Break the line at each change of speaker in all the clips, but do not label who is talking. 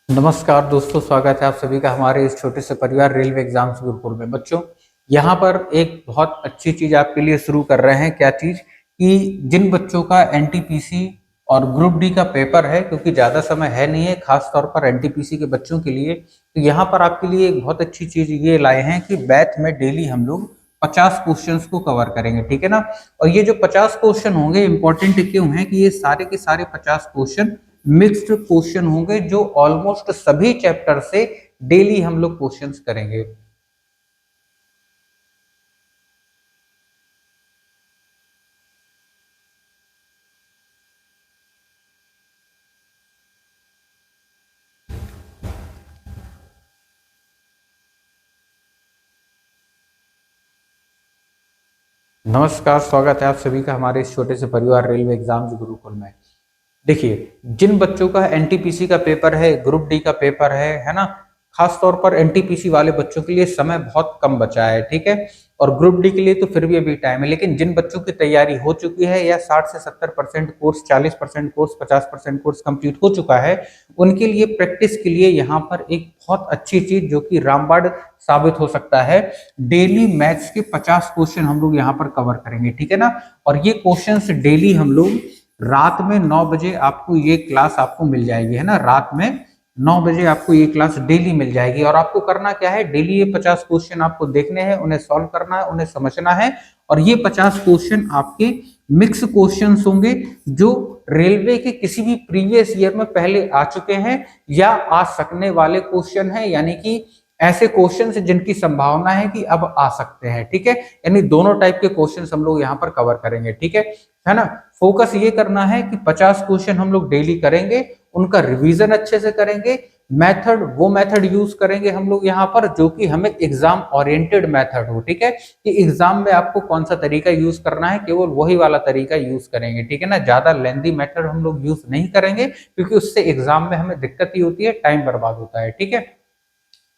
नमस्कार दोस्तों, स्वागत है आप सभी का हमारे इस छोटे से परिवार रेलवे एग्जाम्स गुरुकुल में। बच्चों, यहाँ पर एक बहुत अच्छी चीज आपके लिए शुरू कर रहे हैं। क्या चीज? कि जिन बच्चों का एनटीपीसी और ग्रुप डी का पेपर है, क्योंकि ज्यादा समय है नहीं है, खास तौर पर एनटीपीसी के बच्चों के लिए, तो यहाँ पर आपके लिए एक बहुत अच्छी चीज ये लाए हैं कि बैच में डेली हम लोग 50 क्वेश्चंस को कवर करेंगे। ठीक है ना? और ये जो 50 क्वेश्चन होंगे इंपॉर्टेंट क्यों है कि ये सारे के सारे 50 क्वेश्चन मिक्स्ड क्वेश्चन होंगे, जो ऑलमोस्ट सभी चैप्टर से डेली हम लोग क्वेश्चंस करेंगे। नमस्कार, स्वागत है आप सभी का हमारे इस छोटे से परिवार रेलवे एग्जाम्स गुरुकुल में। देखिए, जिन बच्चों का एनटीपीसी का पेपर है, ग्रुप डी का पेपर है ना, खास तौर पर एनटीपीसी वाले बच्चों के लिए समय बहुत कम बचा है। ठीक है? और ग्रुप डी के लिए तो फिर भी अभी टाइम है, लेकिन जिन बच्चों की तैयारी हो चुकी है या 60 से 70% कोर्स, 40% कोर्स, 50% कोर्स कंप्लीट हो चुका है, उनके लिए प्रैक्टिस के लिए यहाँ पर एक बहुत अच्छी चीज जो कि रामबाण साबित हो सकता है। डेली मैथ्स के 50 क्वेश्चन हम लोग यहाँ पर कवर करेंगे। ठीक है ना? और ये क्वेश्चंस डेली हम लोग रात में 9 बजे आपको ये क्लास आपको मिल जाएगी, है ना? रात में 9 बजे आपको ये क्लास डेली मिल जाएगी। और आपको करना क्या है? डेली ये 50 क्वेश्चन आपको देखने हैं, उन्हें सॉल्व करना है, उन्हें समझना है। और ये 50 क्वेश्चन आपके मिक्स क्वेश्चंस होंगे, जो रेलवे के किसी भी प्रीवियस ईयर में पहले आ चुके हैं या आ सकने वाले क्वेश्चन हैं, यानी कि ऐसे क्वेश्चन जिनकी संभावना है कि अब आ सकते हैं। ठीक है? यानी दोनों टाइप के क्वेश्चन हम लोग यहाँ पर कवर करेंगे। ठीक है ना? फोकस ये करना है कि 50 क्वेश्चन हम लोग डेली करेंगे, उनका रिवीजन अच्छे से करेंगे। मेथड, वो मेथड यूज करेंगे हम लोग यहाँ पर जो कि हमें एग्जाम ओरिएंटेड मेथड हो। ठीक है? कि एग्जाम में आपको कौन सा तरीका यूज करना है, केवल वही वाला तरीका यूज करेंगे। ठीक है ना? ज्यादा लेंथी मेथड हम लोग यूज नहीं करेंगे, क्योंकि उससे एग्जाम में हमें दिक्कत ही होती है, टाइम बर्बाद होता है। ठीक है?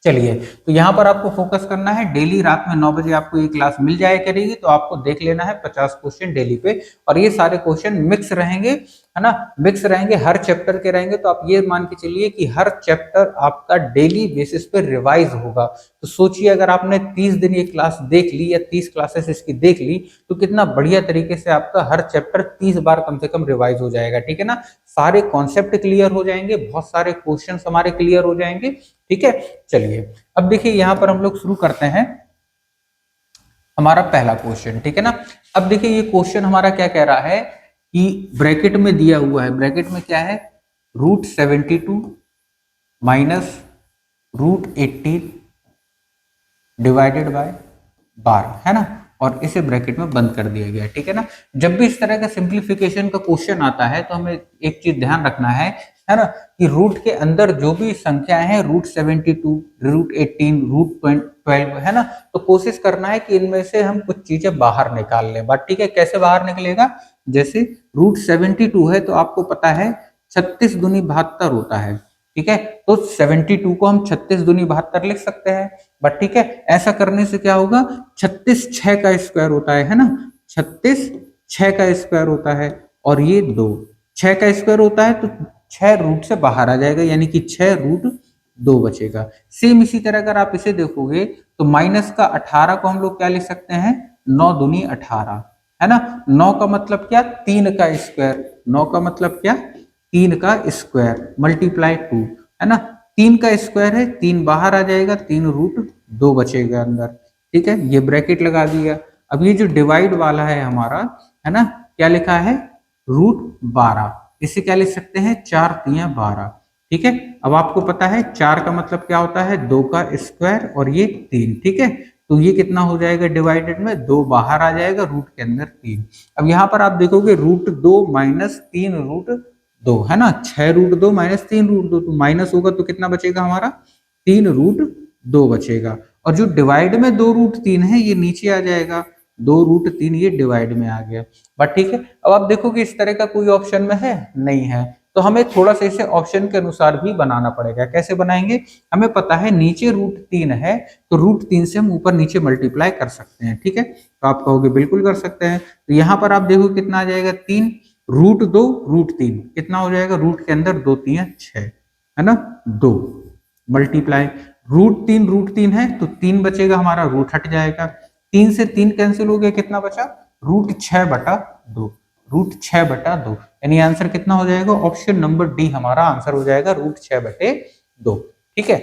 चलिए, तो यहाँ पर आपको फोकस करना है। डेली रात में 9 बजे आपको ये क्लास मिल जाए करेगी, तो आपको देख लेना है 50 क्वेश्चन डेली पे। और ये सारे क्वेश्चन मिक्स रहेंगे, है ना? मिक्स रहेंगे, हर चैप्टर के रहेंगे। तो आप ये मान के चलिए कि हर चैप्टर आपका डेली बेसिस पे रिवाइज होगा। तो सोचिए, अगर आपने 30 दिन ये क्लास देख ली या 30 क्लासेस इसकी देख ली, तो कितना बढ़िया तरीके से आपका हर चैप्टर 30 बार कम से कम रिवाइज हो जाएगा। ठीक है ना? सारे कॉन्सेप्ट क्लियर हो जाएंगे, बहुत सारे क्वेश्चन हमारे क्लियर हो जाएंगे। ठीक है? चलिए, अब देखिए यहाँ पर हम लोग शुरू करते हैं हमारा पहला क्वेश्चन। ठीक है ना? अब देखिए ये क्वेश्चन हमारा क्या कह रहा है कि ब्रैकेट में दिया हुआ है। ब्रैकेट में क्या है? √72 माइनस √18 डिवाइडेड बाय 12, है ना? और इसे ब्रैकेट में बंद कर दिया गया। ठीक है ना? जब भी इस तरह का सिंप्लीफिकेशन का क्वेश्चन आता है, तो हमें एक चीज ध्यान रखना है ना, कि रूट के अंदर जो भी संख्याएं हैं, √72, √18, √12, है ना, तो कोशिश करना है कि इनमें से हम कुछ चीजें बाहर निकाल लें। बात ठीक है? कैसे बाहर निकलेगा? जैसे √72 है, तो आपको पता है 36 दूनी 72 होता है। ठीक है? तो 72 को हम 36 दूनी 72 लिख सकते हैं। बट ठीक है, ऐसा करने से क्या होगा? 36 6 का स्क्वायर होता है ना? 36 6 का स्क्वायर होता है, और ये 2 6 का स्क्वायर होता है, तो 6 रूट से बाहर आ जाएगा, यानी कि 6√2 बचेगा। सेम इसी तरह अगर आप इसे देखोगे, तो माइनस का 18 को हम लोग क्या लिख सकते हैं? 9 दूनी 18, है ना? 9 का मतलब क्या? 3 का स्क्वायर। 9 का मतलब क्या? 3 का स्क्वायर मल्टीप्लाई 2, है ना? 3 का स्क्वायर है, 3 बाहर आ जाएगा, 3√2 बचेगा अंदर। ठीक है? ये ब्रैकेट लगा दिया। अब ये जो डिवाइड वाला है हमारा, है ना, क्या लिखा है? √12। इसे क्या लिख सकते हैं? 4 तिया 12। ठीक है? अब आपको पता है 4 का मतलब क्या होता है? 2 का स्क्वायर, और ये 3। ठीक है? तो ये कितना हो जाएगा डिवाइडेड में? 2 बाहर आ जाएगा, रूट के अंदर 3। अब यहाँ पर आप देखोगे √2 माइनस 3√2, है ना? 6√2 माइनस 3√2, तो माइनस होगा तो कितना बचेगा हमारा? 3√2 बचेगा। और जो डिवाइड में 2√3 है, ये नीचे आ जाएगा। 2√3 ये डिवाइड में आ गया। बट ठीक है, अब आप देखोगे इस तरह का कोई ऑप्शन में है? नहीं है। तो हमें थोड़ा सा इसे ऑप्शन के अनुसार भी बनाना पड़ेगा। कैसे बनाएंगे? हमें पता है नीचे √3 है, तो √3 से हम ऊपर नीचे मल्टीप्लाई कर सकते हैं। ठीक है? तो आप कहोगे बिल्कुल कर सकते हैं। तो यहाँ पर आप देखो कितना आ जाएगा? 3, √2 √3 कितना हो जाएगा? रूट के अंदर 2 तिया 6, है ना, 2 मल्टीप्लाई रूट तीन है तो 3 बचेगा हमारा, रूट हट जाएगा, 3 से 3 कैंसिल हो गया, कितना बचा, रूट 6/2, रूट 6/2, यानी आंसर कितना हो जाएगा, ऑप्शन नंबर डी हमारा आंसर हो जाएगा, रूट 6/2। ठीक है,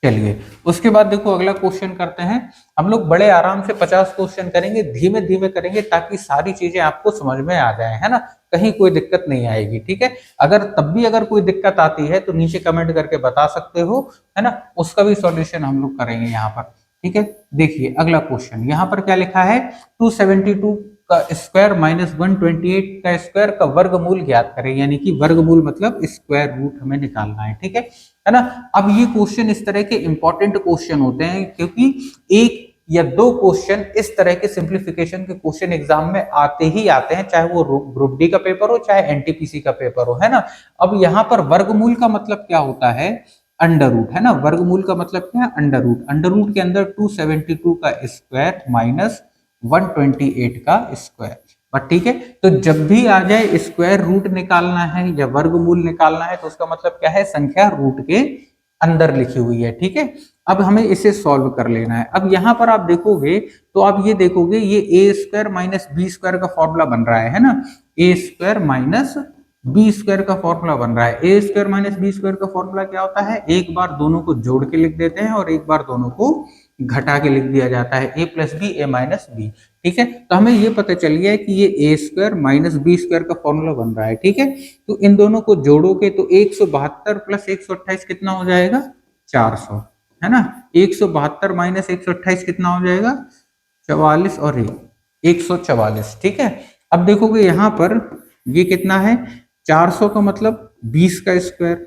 चलिए उसके बाद देखो अगला क्वेश्चन करते हैं। हम लोग बड़े आराम से 50 क्वेश्चन करेंगे, धीमे धीमे करेंगे ताकि सारी चीजें आपको समझ में आ जाए, है ना, कहीं कोई दिक्कत नहीं आएगी। ठीक है, अगर तब भी अगर कोई दिक्कत आती है तो नीचे कमेंट करके बता सकते हो, है ना, उसका भी सॉल्यूशन हम लोग करेंगे यहाँ पर। ठीक है, देखिए अगला क्वेश्चन यहाँ पर क्या लिखा है, 272 का स्क्वायर माइनस 128 का स्क्वायर का वर्गमूल ज्ञात करें, यानी कि वर्गमूल मतलब स्क्वायर रूट हमें निकालना है ना। अब ये क्वेश्चन इस तरह के इंपॉर्टेंट क्वेश्चन होते हैं क्योंकि एक या 2 क्वेश्चन इस तरह के सिंप्लीफिकेशन के क्वेश्चन एग्जाम में आते ही आते हैं, चाहे वो ग्रुप डी का पेपर हो चाहे एनटीपीसी का पेपर हो, है ना। अब यहाँ पर वर्गमूल का मतलब क्या होता है, अंडर रूट, है ना, वर्गमूल का मतलब क्या है, अंडर रूट। अंडर रूट के अंदर 272 का स्क्वायर माइनस 128 का स्क्वायर। बट ठीक है, तो जब भी आ जाए स्क्वायर रूट निकालना है या वर्गमूल निकालना है तो उसका मतलब क्या है, संख्या रूट के अंदर लिखी हुई है। ठीक है, अब हमें इसे सॉल्व कर लेना है। अब यहां पर आप देखोगे तो आप ये देखोगे ये ए स्क्वायर माइनस बी स्क्वायर का फॉर्मूला बन रहा है ना, ए स्क्वायर माइनस बी स्क्वायर का फॉर्मूला बन रहा है। ए स्क्वायर माइनस बी स्क्वायर का फॉर्मूला क्या होता है, एक बार दोनों को जोड़ के लिख देते हैं और एक बार दोनों को घटा के लिख दिया जाता है, ए प्लस बी ए माइनस बी। ठीक है, तो हमें ये पता चल गया है कि ये ए स्क्वायर माइनस बी स्क्वायर का फॉर्मूला बन रहा है। ठीक है, तो इन दोनों को जोड़ोगे तो 172 प्लस 128 कितना हो जाएगा, 400, है ना। 172 माइनस 128 कितना हो जाएगा, 44 और 144। ठीक है, अब देखोगे यहाँ पर ये कितना है, 400 का मतलब 20 का स्क्वायर,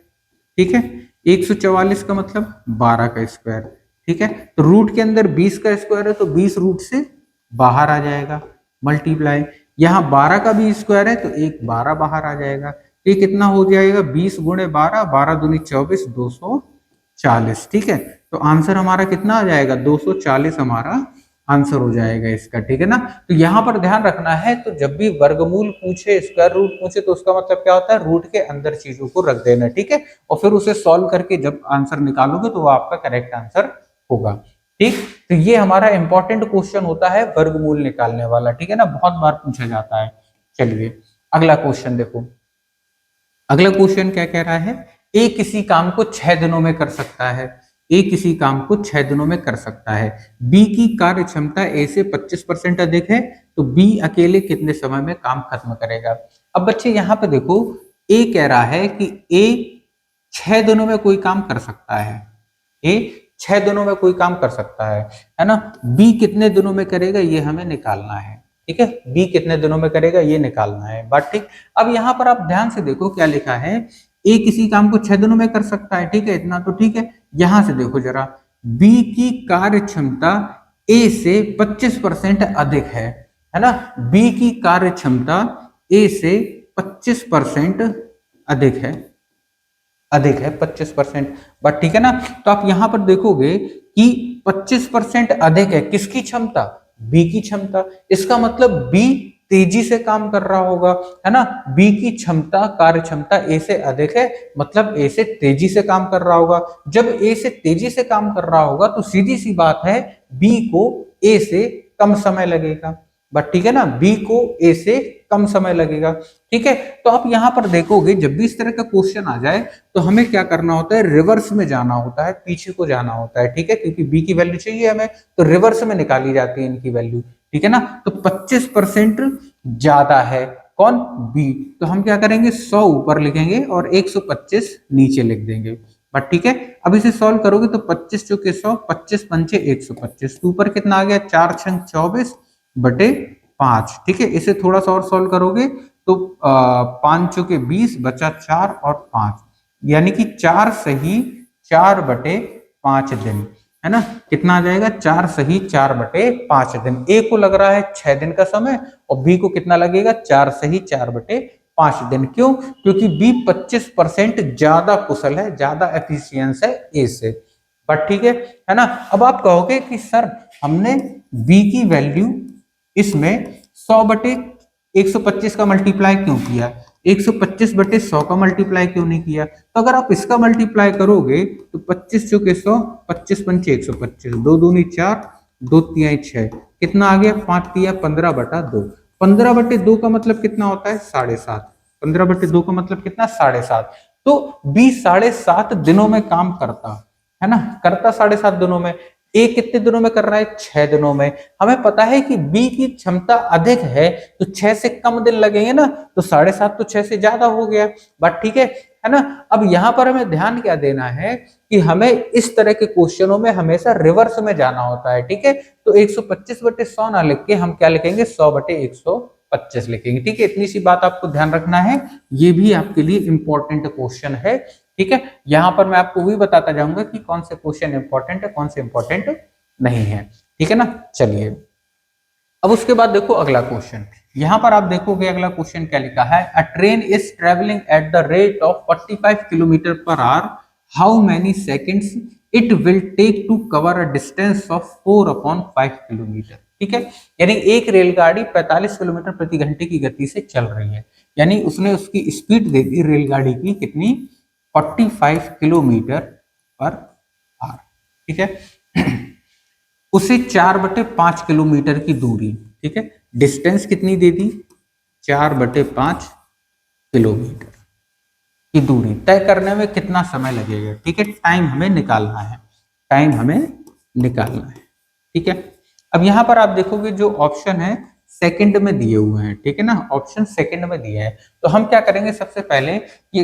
ठीक है, 144 का मतलब 12 का स्क्वायर। ठीक है, तो रूट के अंदर 20 का स्क्वायर है तो 20 रूट से बाहर आ जाएगा, मल्टीप्लाई यहाँ 12 का भी स्क्वायर है तो एक 12 बाहर आ जाएगा। ये कितना हो जाएगा, 20 गुणे 12, 12 दूनी 24, 240। ठीक है, तो आंसर हमारा कितना आ जाएगा, 240 हमारा आंसर हो जाएगा इसका। ठीक है ना, तो यहाँ पर ध्यान रखना है, तो जब भी वर्गमूल पूछे, स्क्वायर रूट पूछे, तो उसका मतलब क्या होता है, रूट के अंदर चीजों को रख देना। ठीक है, और फिर उसे सॉल्व करके जब आंसर निकालोगे तो वो आपका करेक्ट आंसर होगा। ठीक, तो ये हमारा इंपॉर्टेंट क्वेश्चन होता है वर्गमूल निकालने वाला। ठीक है ना, बहुत बार पूछा जाता है। चलिए अगला क्वेश्चन देखो, अगला क्वेश्चन क्या कह रहा है, ए किसी काम को 6 दिनों में कर सकता है, ए किसी काम को 6 दिनों में कर सकता है, बी की कार्य क्षमता ए से 25% अधिक है, तो बी अकेले कितने समय में काम खत्म करेगा। अब बच्चे यहाँ पे देखो, ए कह रहा है कि ए 6 दिनों में कोई काम कर सकता है, ए 6 दिनों में कोई काम कर सकता है ना। बी कितने दिनों में करेगा ये हमें निकालना है। ठीक है, बी कितने दिनों में करेगा ये निकालना है, बात ठीक। अब यहाँ पर आप ध्यान से देखो क्या लिखा है, ए किसी काम को 6 दिनों में कर सकता है, ठीक है, इतना तो ठीक है। यहां से देखो जरा, बी की कार्य क्षमता ए से 25% अधिक है ना, बी की कार्य क्षमता ए से 25% अधिक है, 25%। बट ठीक है ना, तो आप यहां पर देखोगे कि 25% अधिक है, किसकी क्षमता, बी की क्षमता। इसका मतलब बी तेजी से काम कर रहा होगा, है ना, बी की क्षमता, कार्य क्षमता ए से अधिक है, मतलब ए से तेजी से काम कर रहा होगा। जब ए से तेजी से काम कर रहा होगा तो सीधी सी बात है, बी को ए से कम समय लगेगा। बट ठीक है ना, बी को ए से कम समय लगेगा। ठीक है, तो आप यहां पर देखोगे जब भी इस तरह का क्वेश्चन आ जाए तो हमें क्या करना होता है, रिवर्स में जाना होता है, पीछे को जाना होता है। ठीक है, क्योंकि बी की वैल्यू चाहिए हमें, तो रिवर्स में निकाली जाती है इनकी वैल्यू। ठीक है ना, तो 25% ज्यादा है कौन, बी, तो हम क्या करेंगे, 100 ऊपर लिखेंगे और 125 नीचे लिख देंगे। बट ठीक है, अब इसे सॉल्व करोगे तो 25 चौके 100, 25 पंचे 125, ऊपर कितना आ गया, 4 छंग 24 बटे 5। ठीक है, इसे थोड़ा सा और सॉल्व करोगे तो 5 चौके 20 बचा 4 और 5, यानी कि 4 सही 4 बटे 5 दिन, है ना, कितना आ जाएगा, 4 सही 4 बटे 5 दिन। ए को लग रहा है 6 दिन का समय और बी को कितना लगेगा, 4 सही 4 बटे 5 दिन। क्यों, क्योंकि बी 25% ज्यादा कुशल है, ज्यादा एफिशिएंस है ए से। बट ठीक है ना। अब आप कहोगे कि सर हमने बी की वैल्यू इसमें 100 बटे 125 का मल्टीप्लाई क्यों किया, 125 बटे 100 का मल्टीप्लाई क्यों नहीं किया? तो अगर आप इसका मल्टीप्लाई करोगे तो 25 चौके 100, 25 पंचे 125, 2 दूनी 4, 2 तिहाई 6, कितना आ गया? 5 तिया 15 बटा 2। 15 बटे 2 का मतलब कितना होता है? 7.5। 15 बटे 2 का मतलब कितना? 7.5। तो बी 7.5 दिनों में काम करता है ना, करता 7.5 दिनों में। ए कितने दिनों में कर रहा है? 6 दिनों में। हमें पता है कि बी की क्षमता अधिक है तो 6 से कम दिन लगेंगे ना, तो 7.5 तो 6 से ज्यादा हो गया। बात ठीक है ना। अब यहाँ पर हमें ध्यान क्या देना है कि हमें इस तरह के क्वेश्चनों में हमेशा रिवर्स में जाना होता है, ठीक है। तो 125 बटे 100 ना लिख के हम क्या लिखेंगे? 100 बटे 125 लिखेंगे, ठीक है। इतनी सी बात आपको ध्यान रखना है, ये भी आपके लिए इंपॉर्टेंट क्वेश्चन है, ठीक है। यहां पर मैं आपको भी बताता जाऊंगा कि कौन से क्वेश्चन इंपॉर्टेंट है, कौन से इंपॉर्टेंट नहीं है, ठीक है ना। चलिए अब उसके बाद देखो अगला क्वेश्चन। यहां पर आप देखोगे अगला क्वेश्चन क्या लिखा है? A train is travelling at the rate of 45 kilometre per hour, how many seconds it will take to cover a distance of 4/5 kilometre, ठीक है। यानी एक रेलगाड़ी 45 किलोमीटर प्रति घंटे की गति से चल रही है, यानी उसने उसकी स्पीड दे दी रेलगाड़ी की कितनी? 45 किलोमीटर पर आवर, ठीक है। उसे 4/5 किलोमीटर की दूरी, ठीक है, डिस्टेंस कितनी दे दी? 4/5 किलोमीटर की दूरी तय करने में कितना समय लगेगा, ठीक है। टाइम हमें निकालना है, टाइम हमें निकालना है, ठीक है। अब यहां पर आप देखोगे जो ऑप्शन है सेकंड में दिए हुए हैं, ठीक है ना, ऑप्शन सेकंड में दिए हैं। तो हम क्या करेंगे? सबसे पहले ये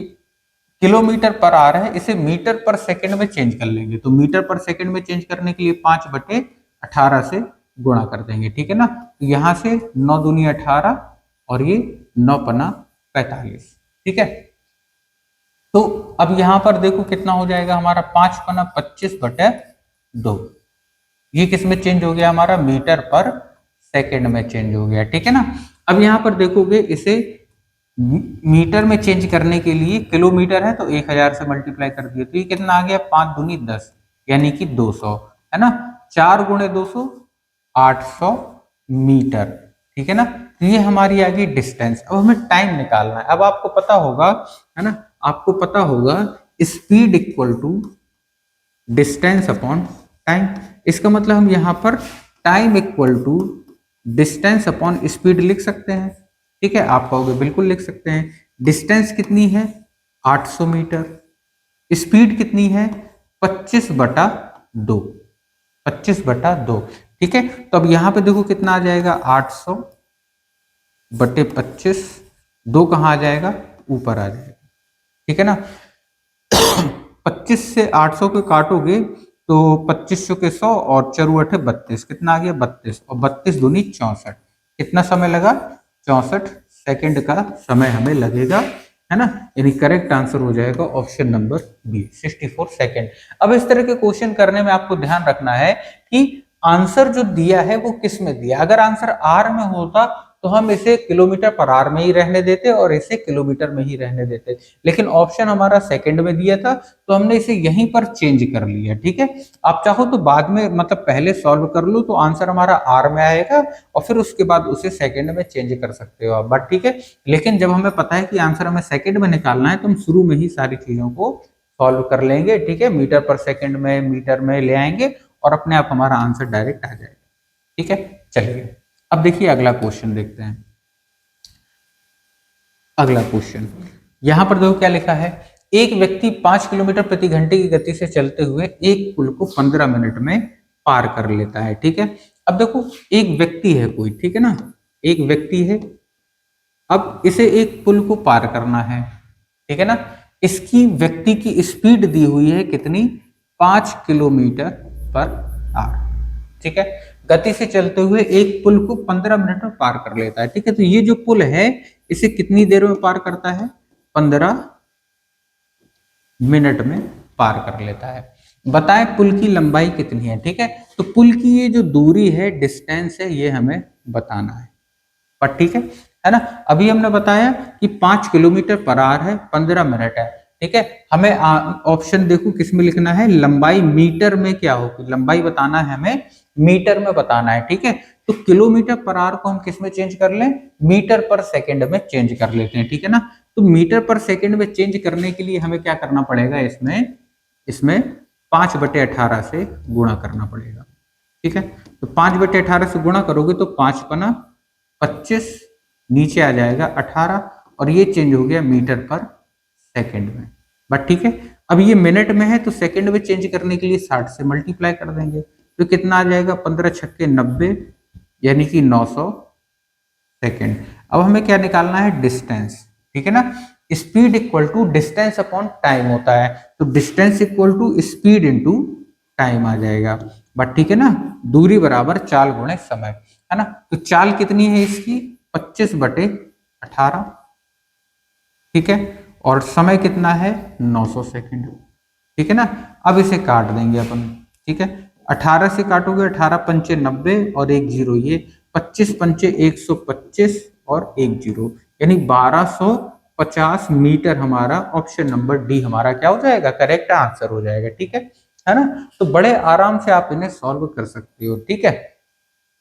किलोमीटर पर आ रहा है, इसे मीटर पर सेकंड में चेंज कर लेंगे। तो मीटर पर सेकंड में चेंज करने के लिए 5/18 से गुणा कर देंगे, ठीक है ना। तो यहां से 9 दूनी 18 और ये 9 पना 45, ठीक है। तो अब यहां पर देखो कितना हो जाएगा हमारा? 5 पना 25/2। ये किस में चेंज हो गया? हमारा मीटर पर सेकंड में चेंज हो गया, ठीक है ना। अब यहां पर देखोगे इसे मीटर में चेंज करने के लिए किलोमीटर है तो 1000 से मल्टीप्लाई कर दिए, तो ये कितना आ गया? 5 दूनी 10 यानी कि 200, है ना। 4 गुणे 200 800 मीटर, ठीक है ना। तो ये हमारी आ गई डिस्टेंस। अब हमें टाइम निकालना है। अब आपको पता होगा, है ना, आपको पता होगा speed equal to distance upon time. इसका मतलब हम यहाँ पर time equal to distance upon speed लिख सकते हैं, ठीक है। आप कहोगे बिल्कुल लिख सकते हैं। डिस्टेंस कितनी है? 800 मीटर। स्पीड कितनी है? 25/2, 25/2, ठीक है। तो अब यहां पे देखो कितना आ जाएगा? 800 बटे 25, 2 कहाँ आ जाएगा? ऊपर आ जाएगा, ठीक है ना। 25 से 800 को काटोगे तो 25 के 100 और 4 8 32, कितना आ गया? 32 और 32 दूनी 64। कितना समय लगा? 64 सेकंड का समय हमें लगेगा, है ना। यानी करेक्ट आंसर हो जाएगा ऑप्शन नंबर बी, 64 सेकंड। अब इस तरह के क्वेश्चन करने में आपको ध्यान रखना है कि आंसर जो दिया है वो किस में दिया। अगर आंसर आर में होता तो हम इसे किलोमीटर पर आवर में ही रहने देते और इसे किलोमीटर में ही रहने देते, लेकिन ऑप्शन हमारा सेकंड में दिया था तो हमने इसे यहीं पर चेंज कर लिया, ठीक है। आप चाहो तो बाद में मतलब पहले सॉल्व कर लो तो आंसर हमारा आर में आएगा और फिर उसके बाद उसे सेकंड में चेंज कर सकते हो आप, बट ठीक है। लेकिन जब हमें पता है कि आंसर हमें सेकंड में निकालना है तो हम शुरू में ही सारी चीजों को सॉल्व कर लेंगे, ठीक है। मीटर पर सेकंड में, मीटर में ले आएंगे और अपने आप हमारा आंसर डायरेक्ट आ जाएगा, ठीक है। चलिए अब देखिए अगला क्वेश्चन देखते हैं। अगला क्वेश्चन यहां पर देखो क्या लिखा है? एक व्यक्ति 5 किलोमीटर प्रति घंटे की गति से चलते हुए एक पुल को 15 मिनट में पार कर लेता है, ठीक है। अब देखो एक व्यक्ति है कोई, ठीक है ना, एक व्यक्ति है। अब इसे एक पुल को पार करना है, ठीक है ना। इसकी व्यक्ति की स्पीड दी हुई है कितनी? 5 किलोमीटर पर आवर, ठीक है। गति से चलते हुए एक पुल को 15 मिनट में पार कर लेता है, ठीक है। तो ये जो पुल है इसे कितनी देर में पार करता है? 15 मिनट में पार कर लेता है। बताएं पुल की लंबाई कितनी है, ठीक है। तो पुल की ये जो दूरी है, डिस्टेंस है, ये हमें बताना है, पर ठीक है ना। अभी हमने बताया कि 5 किलोमीटर पर आवर है, 15 मिनट है, ठीक है। हमें ऑप्शन देखो किस में लिखना है? लंबाई मीटर में क्या होगी, लंबाई बताना है हमें, मीटर में बताना है, ठीक है। तो किलोमीटर पर आवर को हम किस में चेंज कर लें? मीटर पर सेकंड में चेंज कर लेते हैं, ठीक है ना। तो मीटर पर सेकंड में चेंज करने के लिए हमें क्या करना पड़ेगा, इसमें 5/18 से गुणा करना पड़ेगा। ठीक है, तो 5/18 से गुणा करोगे तो 5 पना 25, नीचे आ जाएगा 18 और ये चेंज हो गया मीटर पर सेकंड में। बट ठीक है, अब ये मिनट में है तो सेकंड में चेंज करने के लिए 60 से मल्टीप्लाई कर देंगे तो कितना आ जाएगा, 15 छक्के 90 यानी कि 900 सेकंड। अब हमें क्या निकालना है, डिस्टेंस। ठीक है ना, speed equal to distance upon time होता है, तो distance equal to speed into time आ जाएगा। बट ठीक है ना, दूरी बराबर चाल गुणे समय, है ना। तो चाल कितनी है इसकी, 25/18। ठीक है, और समय कितना है, 900 सेकंड। ठीक है ना, अब इसे काट देंगे अपन। ठीक है, 18 से काटोगे, 18 पंचे 90 और 1 0, ये 25 पंचे 125 और 1 0, यानी 1250 मीटर हमारा ऑप्शन नंबर डी हमारा क्या हो जाएगा, करेक्ट आंसर हो जाएगा। ठीक है ना। तो बड़े आराम से आप इन्हें सॉल्व कर सकते हो। ठीक है,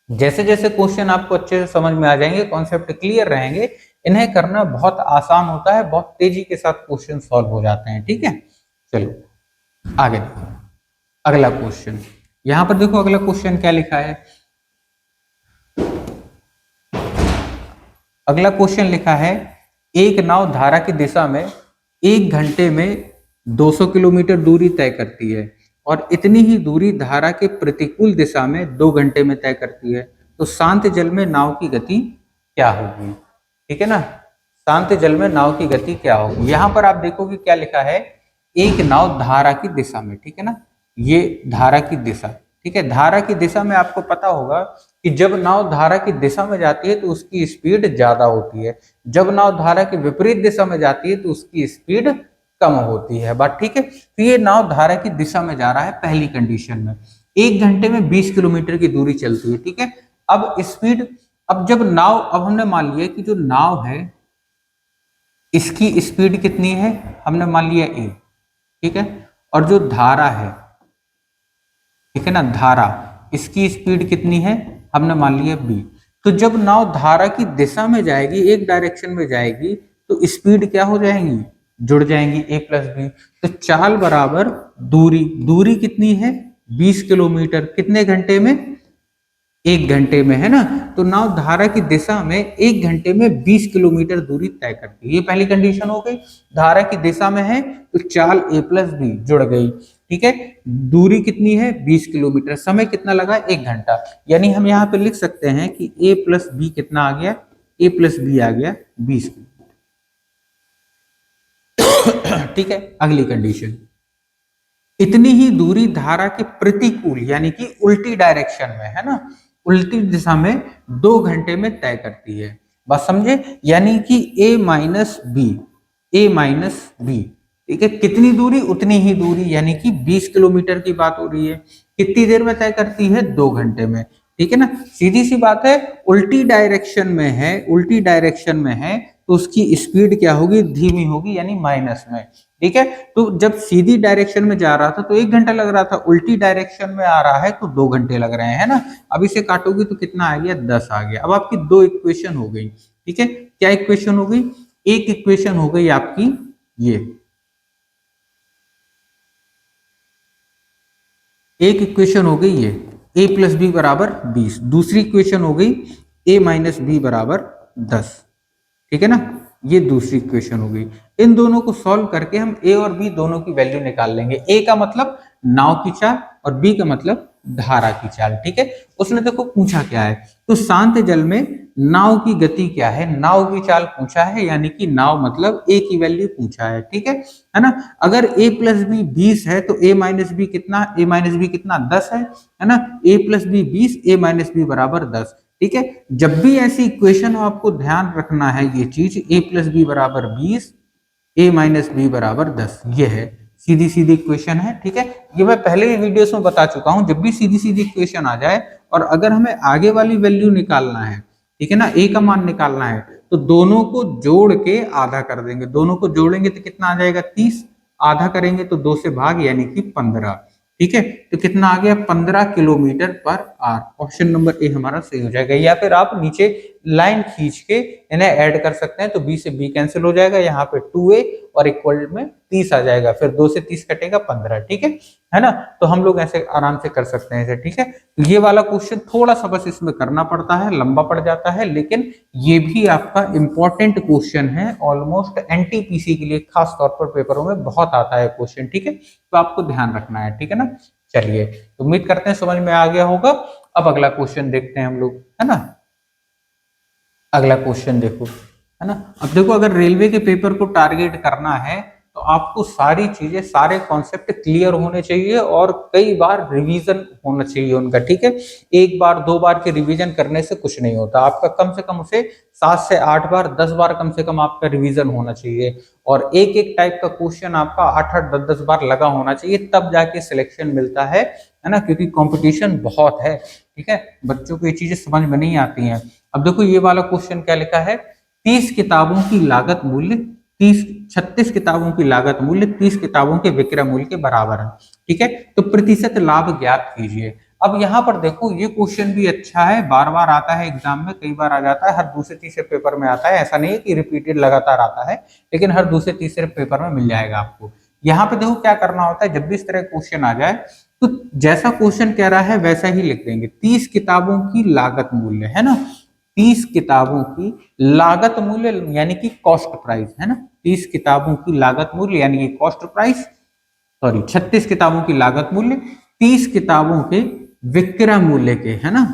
जैसे जैसे क्वेश्चन आपको अच्छे से समझ में आ जाएंगे, कॉन्सेप्ट क्लियर रहेंगे, इन्हें करना बहुत आसान होता है, बहुत तेजी के साथ क्वेश्चन सॉल्व हो जाते हैं। ठीक है, चलो आगे देखो अगला क्वेश्चन। यहां पर देखो अगला क्वेश्चन क्या लिखा है, अगला क्वेश्चन लिखा है, एक नाव धारा की दिशा में 1 घंटे में 200 किलोमीटर दूरी तय करती है और इतनी ही दूरी धारा के प्रतिकूल दिशा में 2 घंटे में तय करती है, तो शांत जल में नाव की गति क्या होगी। ठीक है ना, शांत जल में नाव की गति क्या होगी। यहां पर आप देखोगे क्या लिखा है, एक नाव धारा की दिशा में। ठीक है ना, ये धारा की दिशा। ठीक है, धारा की दिशा में आपको पता होगा कि जब नाव धारा की दिशा में जाती है तो उसकी स्पीड ज्यादा होती है, जब नाव धारा के विपरीत दिशा में जाती है तो उसकी स्पीड कम होती है। बात ठीक है, तो ये नाव धारा की दिशा में जा रहा है पहली कंडीशन में, 1 घंटे में 20 किलोमीटर की दूरी चलती है। ठीक है, अब स्पीड, अब जब नाव, अब हमने मान लिया कि जो नाव है इसकी स्पीड कितनी है, हमने मान लिया a। ठीक है, और जो धारा है, ठीक है ना, धारा, इसकी स्पीड कितनी है, हमने मान लिया b। तो जब नाव धारा की दिशा में जाएगी, एक डायरेक्शन में जाएगी, तो स्पीड क्या हो जाएंगी, जुड़ जाएंगी, a प्लस बी। तो चाल बराबर दूरी, दूरी कितनी है 20 किलोमीटर, कितने घंटे में, 1 घंटे में, है ना। तो नाव धारा की दिशा में 1 घंटे में 20 किलोमीटर दूरी तय करती है, ये पहली कंडीशन हो गई। धारा की दिशा में है तो चाल a प्लस बी जुड़ गई। ठीक है, दूरी कितनी है 20 किलोमीटर, समय कितना लगा 1 घंटा, यानी हम यहाँ पे लिख सकते हैं कि a प्लस बी कितना आ गया, a प्लस बी आ गया 20 किलोमीटर। ठीक है, अगली कंडीशन, इतनी ही दूरी धारा के प्रतिकूल यानी कि उल्टी डायरेक्शन में, है ना, उल्टी दिशा में 2 घंटे में तय करती है। बात समझे, यानी कि a minus B, a minus B. ठीक है, कितनी दूरी, उतनी ही दूरी, यानी कि 20 किलोमीटर की बात हो रही है, कितनी देर में तय करती है, 2 घंटे में। ठीक है ना, सीधी सी बात है, उल्टी डायरेक्शन में है, उल्टी डायरेक्शन में है तो उसकी स्पीड क्या होगी, धीमी होगी, यानी माइनस में। ठीक है, तो जब सीधी डायरेक्शन में जा रहा था तो 1 घंटा लग रहा था, उल्टी डायरेक्शन में आ रहा है तो 2 घंटे लग रहे हैं, है ना। अब इसे काटोगे तो कितना आ गया, 10 आ गया। अब आपकी 2 इक्वेशन हो गई। ठीक है, क्या इक्वेशन हो गई, एक इक्वेशन हो गई आपकी ये, एक इक्वेशन हो गई ये a प्लस बी बराबर 20, दूसरी इक्वेशन हो गई a माइनस बी बराबर 10। ठीक है ना, ये दूसरी इक्वेशन हो गई। इन दोनों को सॉल्व करके हम a और b दोनों की वैल्यू निकाल लेंगे। a का मतलब नाव की चाल और b का मतलब धारा की चाल। ठीक है, उसने देखो पूछा क्या है, तो शांत जल में नाव की गति क्या है, नाव की चाल पूछा है, यानी कि नाव मतलब a की वैल्यू पूछा है। ठीक है ना। अगर a प्लस बी 20 है तो a माइनस बी कितना, a माइनस बी कितना 10 है ना, a plus B 20, a minus B बराबर 10। ठीक है, जब भी ऐसी इक्वेशन हो आपको ध्यान रखना है ये चीज, a प्लस बी बराबर 20, a माइनस बी बराबर 10, ये है सीधी सीधी इक्वेशन है। ठीक है, ये मैं पहले ही वीडियोस में बता चुका हूं, जब भी सीधी सीधी इक्वेशन आ जाए और अगर हमें आगे वाली वैल्यू निकालना है, ठीक है ना, a का मान निकालना है, तो दोनों को जोड़ के आधा कर देंगे, दोनों को जोड़ेंगे तो कितना आ जाएगा 30, आधा करेंगे तो 2 से भाग यानी कि 15। ठीक है, तो कितना आ गया 15 kilometre per our, option number A हमारा सही हो जाएगा। या फिर आप नीचे लाइन खींच के इन्हें ऐड कर सकते हैं, तो b से b कैंसिल हो जाएगा, यहाँ पे 2a और इक्वल में 30 आ जाएगा, फिर 2 से 30 कटेगा 15, ठीक है ना। तो हम लोग ऐसे आराम से कर सकते हैं इसे, ठीक है। तो ये वाला क्वेश्चन थोड़ा सा बस इसमें करना पड़ता है, लंबा पड़ जाता है, लेकिन ये भी आपका इंपॉर्टेंट क्वेश्चन है, ऑलमोस्ट एनटीपीसी के लिए खास तौर पर पेपरों में बहुत आता है क्वेश्चन, ठीक है। तो आपको ध्यान रखना है, ठीक है ना। चलिए, तो उम्मीद करते हैं समझ में आ गया होगा। अब अगला क्वेश्चन देखते हैं हम लोग, है ना। अगला क्वेश्चन देखो, है ना। अब देखो, अगर रेलवे के पेपर को टारगेट करना है तो आपको सारी चीजें, सारे कॉन्सेप्ट क्लियर होने चाहिए और कई बार रिवीजन होना चाहिए उनका, ठीक है। एक बार दो बार के रिवीजन करने से कुछ नहीं होता, आपका कम से कम उसे 7 से 8 बार, 10 बार कम से कम आपका रिवीजन होना चाहिए, और एक एक टाइप का क्वेश्चन आपका 8-8, 10-10 बार लगा होना चाहिए, तब जाके सिलेक्शन मिलता है ना, क्योंकि कंपटीशन बहुत है, ठीक है। बच्चों को ये चीजें समझ में नहीं आती हैं। अब देखो, ये वाला क्वेश्चन क्या लिखा है, 30 किताबों की लागत मूल्य 36 किताबों की लागत मूल्य 30 किताबों के विक्रय मूल्य के बराबर है, ठीक है। तो प्रतिशत लाभ ज्ञात कीजिए। अब यहाँ पर देखो, ये क्वेश्चन भी अच्छा है, बार बार आता है एग्जाम में, कई बार आ जाता है, हर दूसरे तीसरे पेपर में आता है, ऐसा नहीं है कि रिपीटेड लगातार आता है, लेकिन हर दूसरे तीसरे पेपर में मिल जाएगा आपको। यहाँ पे देखो क्या करना होता है, जब भी इस तरह क्वेश्चन आ जाए तो जैसा क्वेश्चन कह रहा है वैसा ही लिख देंगे, 30 किताबों की लागत मूल्य, है ना, 30 किताबों की लागत मूल्य यानी कि कॉस्ट प्राइस, है ना, 30 किताबों की लागत मूल्य यानी कि कॉस्ट प्राइस, सॉरी 36 किताबों की लागत मूल्य 30 किताबों के विक्रय मूल्य के, है ना,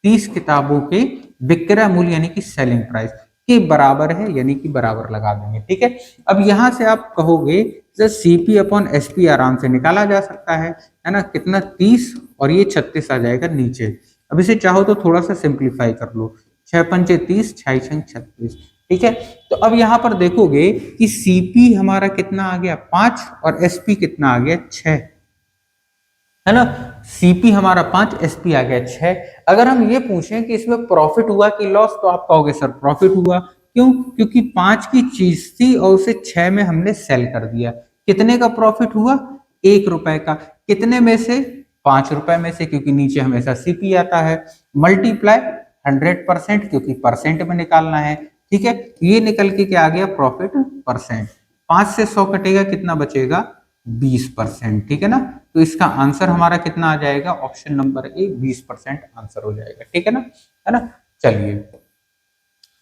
30 किताबों के विक्रय मूल्य यानी कि सेलिंग प्राइस के बराबर है, यानी कि बराबर लगा देंगे, ठीक है। अब यहां से आप कहोगे सीपी अपॉन एसपी आराम से निकाला जा सकता है ना, कितना 30 और ये 36 आ जाएगा नीचे। अब इसे चाहो तो थोड़ा सा सिंप्लीफाई कर लो, 6 पंचे 30, 6 छंग 36, ठीक है। तो अब यहां पर देखोगे कि सीपी हमारा कितना आ गया 5 और एसपी कितना आ गया 6, है ना। सीपी हमारा 5, एसपी आ गया 6। अगर हम ये पूछें कि इसमें प्रॉफिट हुआ कि लॉस, तो आप कहोगे सर प्रॉफिट हुआ, क्यों, क्योंकि 5 की चीज थी और उसे 6 में हमने सेल कर दिया। कितने का प्रॉफिट हुआ, 1 रुपए का, कितने में से, 5 रुपए में से, क्योंकि नीचे हमेशा सीपी आता है, मल्टीप्लाई 100%, क्योंकि परसेंट में निकालना है, ठीक है। ये निकल के क्या आ गया, प्रॉफिट परसेंट, 5 से 100 कटेगा, कितना बचेगा, 20%, ठीक है ना। तो इसका आंसर हमारा कितना आ जाएगा, ऑप्शन नंबर ए 20% आंसर हो जाएगा, ठीक है ना। चलिए,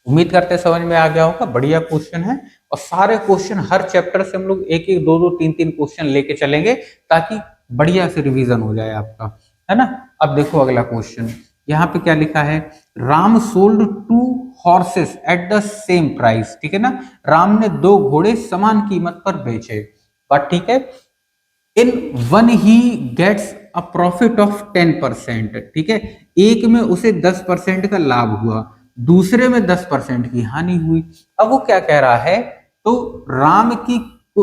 उम्मीद करते हैं समझ में आ गया होगा, बढ़िया क्वेश्चन है, और सारे क्वेश्चन हर चैप्टर से हम लोग एक एक, दो दो, तीन तीन क्वेश्चन लेके चलेंगे, ताकि बढ़िया से रिवीजन हो जाए आपका, है ना। अब देखो अगला क्वेश्चन, यहाँ पे क्या लिखा है, Ram sold 2 horses at the same price, ठीक है ना। राम ने 2 घोड़े समान कीमत पर बेचे, बात ठीक है। In one he gets a profit of 10%, ठीक है, एक में उसे 10% का लाभ हुआ, दूसरे में 10% की हानि हुई। अब वो क्या कह रहा है, तो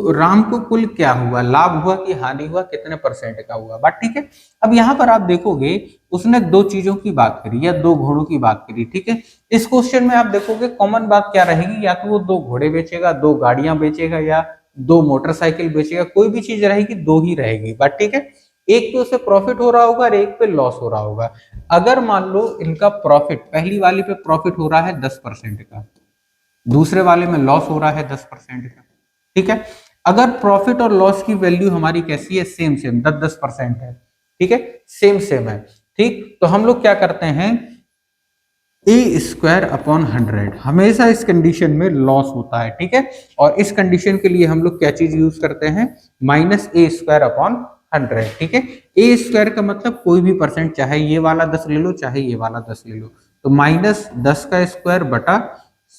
राम को कुल क्या हुआ, लाभ हुआ कि हानि हुआ, कितने परसेंट का हुआ, बात ठीक है। अब यहां पर आप देखोगे, उसने 2 चीजों की बात करी या 2 घोड़ों की बात करी, ठीक है। इस क्वेश्चन में आप देखोगे कॉमन बात क्या रहेगी, या तो वो 2 घोड़े बेचेगा, 2 गाड़ियां बेचेगा, या 2 मोटरसाइकिल बेचेगा, कोई भी चीज रहेगी, 2 ही रहेगी, बात ठीक है। एक पे उसे प्रॉफिट हो रहा होगा और एक पे लॉस हो रहा होगा। अगर मान लो इनका प्रॉफिट, पहली वाली पे प्रॉफिट हो रहा है 10% का, दूसरे वाले में लॉस हो रहा है 10% का, ठीक है। अगर प्रॉफिट और लॉस की वैल्यू हमारी कैसी है, सेम सेम 10-10% है, ठीक है, सेम सेम है, ठीक। तो हम लोग क्या करते हैं, ए स्क्वायर अपॉन 100, हमेशा इस कंडीशन में लॉस होता है, ठीक है। और इस कंडीशन के लिए हम लोग क्या चीज यूज करते हैं, माइनस ए स्क्वायर अपॉन 100, ठीक है। ए स्क्वायर का मतलब कोई भी परसेंट, चाहे ये वाला 10 ले लो, चाहे ये वाला 10 ले लो, तो माइनस 10 का स्क्वायर बटा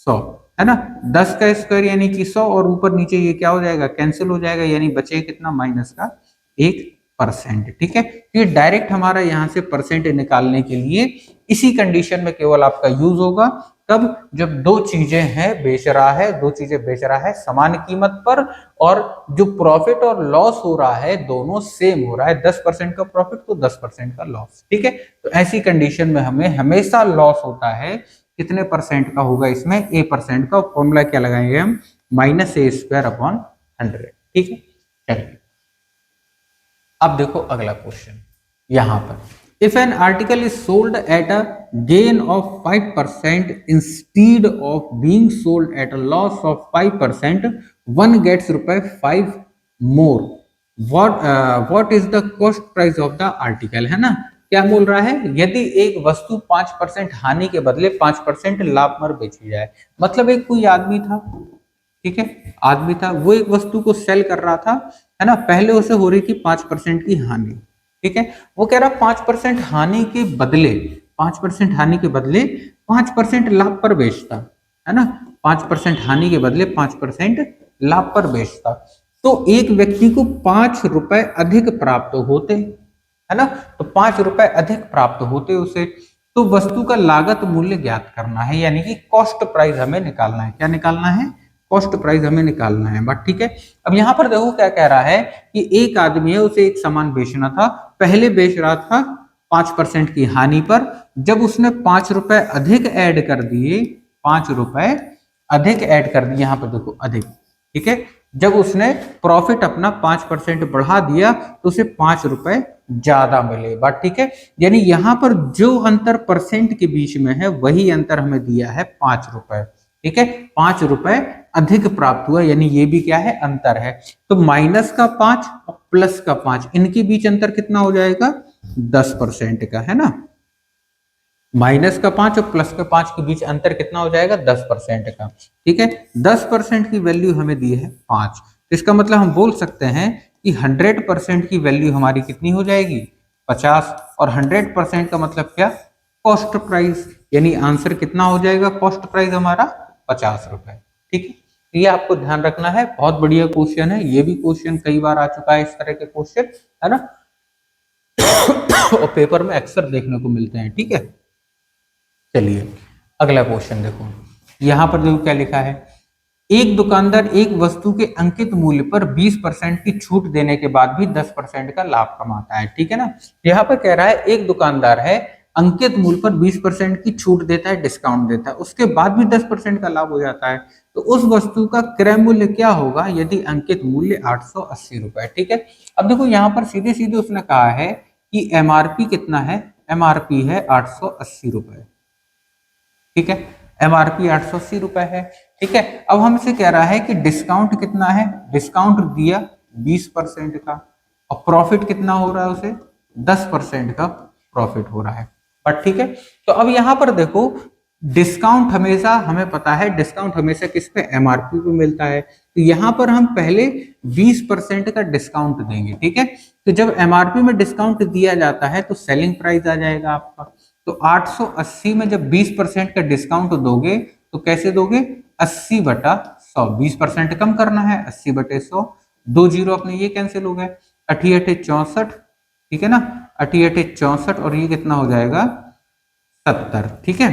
100, है ना। 10 का स्क्वायर यानी कि 100, और ऊपर नीचे ये क्या हो जाएगा, कैंसिल हो जाएगा, यानी बचे कितना, माइनस का 1%, ठीक है। ये डायरेक्ट हमारा यहाँ से परसेंट निकालने के लिए इसी कंडीशन में केवल आपका यूज होगा, तब जब 2 चीजें हैं बेच रहा है, 2 चीजें बेच रहा है समान कीमत पर, और जो प्रॉफिट और लॉस हो रहा है दोनों सेम हो रहा है, 10% का प्रॉफिट तो 10% का लॉस, ठीक है। तो ऐसी कंडीशन में हमें हमेशा लॉस होता है, कितने परसेंट का होगा, इसमें A% का, फॉर्मूला क्या लगाएंगे हम, माइनस ए स्क्वायर अपॉन 100, ठीक है। चलिए, अब देखो अगला क्वेश्चन, यहां पर If an article is sold at a gain of 5% instead of being sold at a loss of 5%, one gets रुपए 5 more. What is the cost price of the article, है ना? क्या बोल रहा है? यदि एक वस्तु 5% हानि के बदले 5% लाभ पर बेची जाए, मतलब एक कोई आदमी था, ठीक है, आदमी था, वो एक वस्तु को सेल कर रहा था, है ना, पहले उसे हो रही थी 5% की हानि, ठीक है, वो कह रहा 5% हानि के बदले 5% हानि के बदले 5% लाभ पर बेचता, है ना, 5% हानि के बदले 5% लाभ पर बेचता, तो एक व्यक्ति को 5 रुपए अधिक प्राप्त होते, है ना, तो 5 रुपए अधिक प्राप्त होते उसे, तो वस्तु का लागत मूल्य ज्ञात करना है, यानी कि कॉस्ट प्राइस हमें निकालना है। क्या निकालना है? कॉस्ट प्राइस हमें निकालना है, बात ठीक है। अब यहाँ पर देखो क्या कह रहा है कि एक आदमी है, उसे एक सामान बेचना था, पहले बेच रहा था 5% की हानि पर, जब उसने 5 रुपए अधिक ऐड कर दिए, 5 रुपए अधिक ऐड कर दिए, यहाँ पर देखो अधिक, ठीक है, जब उसने प्रॉफिट अपना 5% बढ़ा दिया तो उसे 5 रुपए ज्यादा मिले, बात ठीक है। यानी यहाँ पर जो अंतर परसेंट के बीच में है वही अंतर हमें दिया है 5 रुपए, ठीक है, 5 रुपए अधिक प्राप्त हुआ, यानी ये भी क्या है? अंतर है। तो माइनस का 5 और प्लस का 5, इनके बीच अंतर कितना हो जाएगा? 10% का, है ना, माइनस का 5 और प्लस का 5 के बीच अंतर कितना हो जाएगा? 10% का, ठीक है। 10% की वैल्यू हमें दी है 5, इसका मतलब हम बोल सकते हैं कि 100% की वैल्यू हमारी कितनी हो जाएगी? 50, और 100% का मतलब क्या? कॉस्ट प्राइस, यानी आंसर कितना हो जाएगा? कॉस्ट प्राइस हमारा 50 रुपए, ठीक है। ये आपको ध्यान रखना है, बहुत बढ़िया क्वेश्चन है, ये भी क्वेश्चन कई बार आ चुका है, इस तरह के क्वेश्चन, है ना, और पेपर में अक्सर देखने को मिलते हैं, ठीक है। चलिए अगला क्वेश्चन देखो, यहां पर देखो क्या लिखा है, एक दुकानदार एक वस्तु के अंकित मूल्य पर 20% की छूट देने के बाद भी 10% का लाभ कमाता है, ठीक है ना। यहाँ पर कह रहा है एक दुकानदार है, अंकित मूल्य पर 20% की छूट देता है, डिस्काउंट देता है, उसके बाद भी 10% का लाभ हो जाता है, तो उस वस्तु का क्रय मूल्य क्या होगा यदि अंकित मूल्य 880 रुपए, ठीक है। अब देखो यहाँ पर सीधे सीधे उसने कहा है कि एमआरपी कितना है, एमआरपी है 880 रुपए, ठीक है, एमआरपी 880 रुपए है, ठीक है। अब हमसे कह रहा है कि डिस्काउंट कितना है, डिस्काउंट दिया 20% का, और प्रॉफिट कितना हो रहा है उसे? 10% का प्रॉफिट हो रहा है, बट ठीक है। तो अब यहां पर देखो, डिस्काउंट हमेशा, हमें पता है डिस्काउंट हमेशा किस पे? एमआरपी पे मिलता है, तो यहां पर हम पहले 20% का डिस्काउंट देंगे, ठीक है। तो जब एमआरपी में डिस्काउंट दिया जाता है तो सेलिंग प्राइस आ जाएगा आपका, तो 880 में जब 20% का डिस्काउंट दोगे तो कैसे दोगे? 80/100, 20% कम करना है, 80/100, 2 जीरो अपने ये कैंसिल हो गए, 88 64, ठीक है ना, 88 64, और ये कितना हो जाएगा? 70, ठीक है।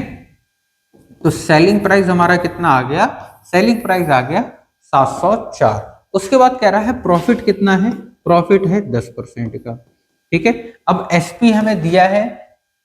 तो सेलिंग प्राइस हमारा कितना आ गया? सेलिंग प्राइस आ गया 704। उसके बाद कह रहा है प्रॉफिट कितना है? प्रॉफिट है 10% का, ठीक है। अब एसपी हमें दिया है,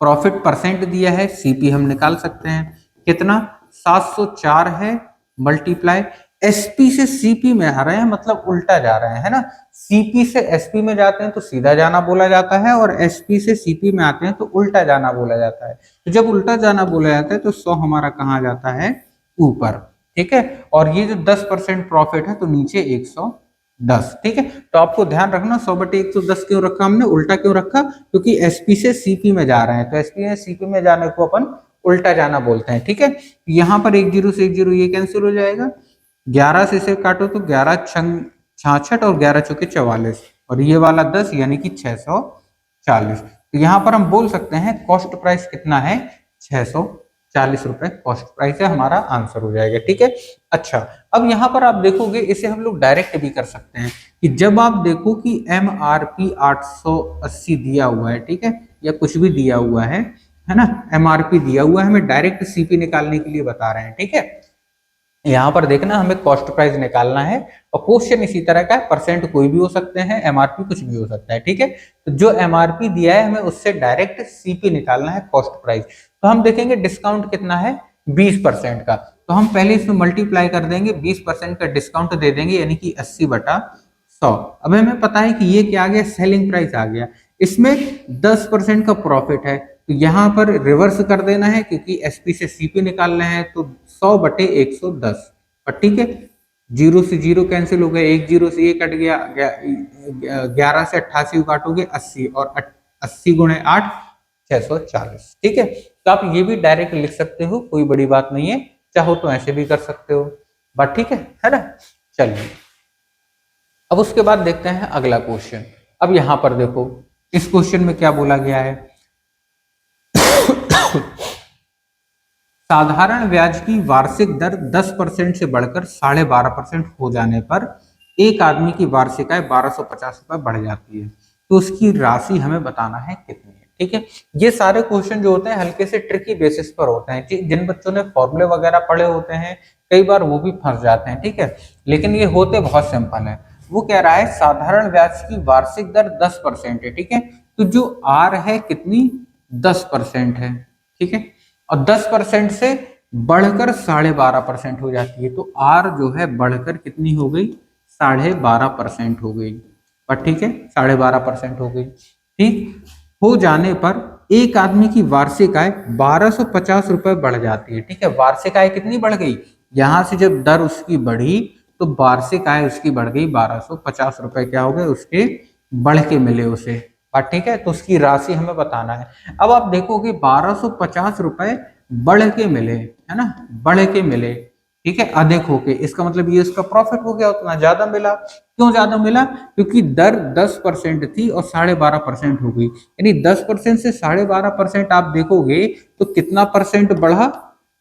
प्रॉफिट परसेंट दिया है, सीपी हम निकाल सकते हैं, कितना? 704 है, मल्टीप्लाई एसपी से सीपी में आ रहे हैं, मतलब उल्टा जा रहे हैं, है ना। सीपी से एसपी में जाते हैं तो सीधा जाना बोला जाता है, और एसपी से सीपी में आते हैं तो उल्टा जाना बोला जाता है। तो जब उल्टा जाना बोला जाता है तो 100 हमारा कहाँ जाता है? ऊपर, ठीक है। और ये जो 10% प्रॉफिट है तो नीचे 110, ठीक है। तो आपको ध्यान रखना 100/110 क्यों रखा हमने, उल्टा क्यों रखा? क्योंकि एसपी से सीपी में जा रहे हैं, तो एसपी से सीपी में जाने को अपन उल्टा जाना बोलते हैं, ठीक है। यहाँ पर 1 0 से 1 0 ये कैंसिल हो जाएगा, 11 से इसे काटो तो 11 छंग 66 और 11 चौके 44, और ये वाला 10 यानी कि 640। तो यहाँ पर हम बोल सकते हैं कॉस्ट प्राइस कितना है? 640 रुपए कॉस्ट प्राइस है, हमारा आंसर हो जाएगा, ठीक है। अच्छा, अब यहाँ पर आप देखोगे, इसे हम लोग डायरेक्ट भी कर सकते हैं कि जब आप देखो कि एमआरपी 880 दिया हुआ है, ठीक है, या कुछ भी दिया हुआ है ना, एमआरपी दिया हुआ है, हमें डायरेक्ट सीपी निकालने के लिए बता रहे हैं, ठीक है। यहाँ पर देखना हमें कॉस्ट प्राइस निकालना है, और क्वेश्चन इसी तरह का है, परसेंट कोई भी हो सकते हैं, एमआरपी कुछ भी हो सकता है, ठीक है। तो जो एमआरपी दिया है हमें उससे डायरेक्ट सीपी निकालना है, कॉस्ट प्राइस। तो हम देखेंगे डिस्काउंट कितना है? 20% का, तो हम पहले इसमें मल्टीप्लाई कर देंगे, 20% का डिस्काउंट दे देंगे, यानी कि 80/100। अब हमें पता है कि ये क्या आ गया? सेलिंग प्राइस आ गया। इसमें 10% का प्रॉफिट है, तो यहाँ पर रिवर्स कर देना है क्योंकि एसपी से सीपी निकालना है, तो 100/110। और ठीक है, जीरो से जीरो कैंसिल हो गए, एक जीरो से ये कट गया, 11 से 88 काटोगे 80, और 80 गुणे 8 640। ठीक है, तो आप ये भी डायरेक्ट लिख सकते हो, कोई बड़ी बात नहीं है, चाहो तो ऐसे भी कर सकते हो, बात ठीक है ना। चलिए अब उसके बाद देखते हैं अगला क्वेश्चन। अब यहां पर देखो इस क्वेश्चन में क्या बोला गया है। साधारण ब्याज की वार्षिक दर 10% से बढ़कर 12.5% हो जाने पर एक आदमी की वार्षिक आय 1250 रुपए बढ़ जाती है, तो उसकी राशि हमें बताना है कितनी है। ठीक है, ये सारे क्वेश्चन जो होते हैं हल्के से ट्रिकी बेसिस पर होते हैं, जिन बच्चों ने फॉर्मूले वगैरह पढ़े होते हैं कई बार वो भी फंस जाते हैं। ठीक है, लेकिन ये होते बहुत सिंपल है। वो कह रहा है साधारण ब्याज की वार्षिक दर 10% है। ठीक है, तो जो आर है कितनी, 10% है। ठीक है, और 10% से बढ़कर 12.5% हो जाती है, तो आर जो है बढ़कर कितनी हो गई, 12.5% हो गई। पर ठीक है, 12.5% हो गई। ठीक हो जाने पर एक आदमी की वार्षिक आय 1250 रुपए बढ़ जाती है। ठीक है, वार्षिक आय कितनी बढ़ गई, यहां से जब दर उसकी बढ़ी तो वार्षिक आय उसकी बढ़ गई 1250 रुपए, क्या हो गए उसके, बढ़ के मिले उसे। बात ठीक है, तो उसकी राशि हमें बताना है। अब आप देखोगे 1250 रुपए बढ़ के मिले, है ना, बढ़ के मिले। ठीक है, अधिक होके, इसका मतलब ये उसका प्रॉफिट हो गया, उतना ज्यादा मिला। क्यों ज्यादा मिला, क्योंकि दर 10% थी और 12.5% हो गई, यानी 10% से 12.5% आप देखोगे तो कितना परसेंट बढ़ा,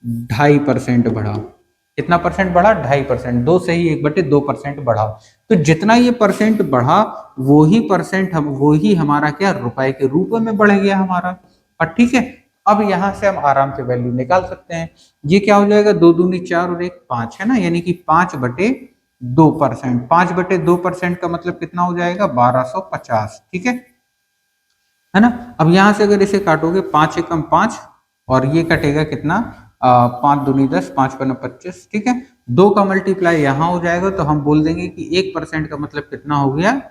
2.5% बढ़ा। कितना परसेंट बढ़ा, 2.5%, 2 से ही 1/2% बढ़ा। तो जितना ये परसेंट बढ़ा वही परसेंट वही हमारा क्या, रुपए के रूप में बढ़ गया हमारा। और ठीक है, अब यहां से हम आराम से वैल्यू निकाल सकते हैं। ये क्या हो जाएगा, 2 दूनी 4 और 1 5, है ना, यानी कि 5/2%। 5/2% का मतलब कितना हो जाएगा, 1250। ठीक है ना। अब यहां से अगर इसे काटोगे 5 एकम 5, और ये कटेगा कितना, 5 दूनी 10, 5 पन्ना 25। ठीक है, 2 का मल्टीप्लाई यहाँ हो जाएगा, तो हम बोल देंगे कि 1% का मतलब कितना हो गया,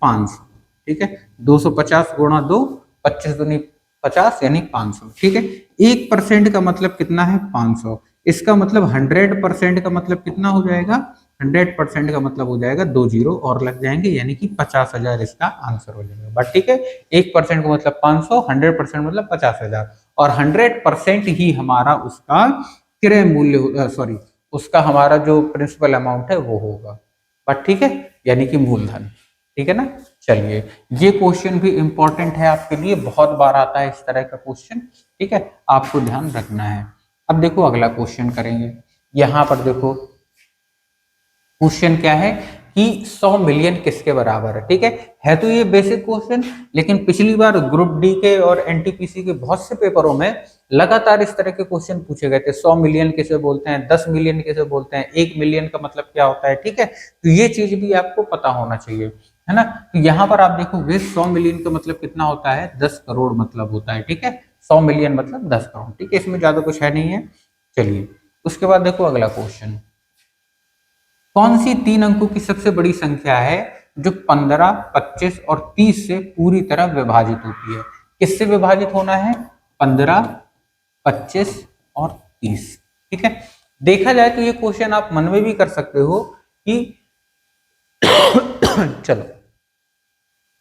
500। ठीक है, 250 गुणा 2, 25 दूनी 50 यानी 500। ठीक है, 1% का मतलब कितना है, 500। इसका मतलब 100% का मतलब कितना हो जाएगा, 100% का मतलब हो जाएगा 2 जीरो और लग जाएंगे, यानी कि 50,000 इसका आंसर हो जाएगा। बट ठीक है, 1% का मतलब 500, 100% मतलब 50,000, और 100% ही हमारा उसका क्रय मूल्य, सॉरी, उसका हमारा जो प्रिंसिपल अमाउंट है वो होगा। बट ठीक है, यानी कि मूलधन। ठीक है ना। चलिए, ये क्वेश्चन भी इंपॉर्टेंट है आपके लिए, बहुत बार आता है इस तरह का क्वेश्चन। ठीक है, आपको ध्यान रखना है। अब देखो अगला क्वेश्चन करेंगे। यहां पर देखो क्वेश्चन क्या है कि 100 मिलियन किसके बराबर है। ठीक है तो ये बेसिक क्वेश्चन, लेकिन पिछली बार ग्रुप डी के और एनटीपीसी के बहुत से पेपरों में लगातार इस तरह के क्वेश्चन पूछे गए थे। 100 मिलियन किसे बोलते हैं, 10 मिलियन किसे बोलते हैं, 1 मिलियन का मतलब क्या होता है। ठीक है, तो ये चीज भी आपको पता होना चाहिए, है ना। तो यहाँ पर आप देखोगे 100 मिलियन का मतलब कितना होता है, 10 करोड़ मतलब होता है। ठीक है, 100 मिलियन मतलब 10 करोड़। ठीक है, इसमें ज्यादा कुछ है नहीं है। चलिए उसके बाद देखो अगला क्वेश्चन, कौन सी 3 अंकों की सबसे बड़ी संख्या है जो 15, 25 और 30 से पूरी तरह विभाजित होती है। किससे विभाजित होना है, 15, 25 और 30। ठीक है, देखा जाए तो ये क्वेश्चन आप मन में भी कर सकते हो कि चलो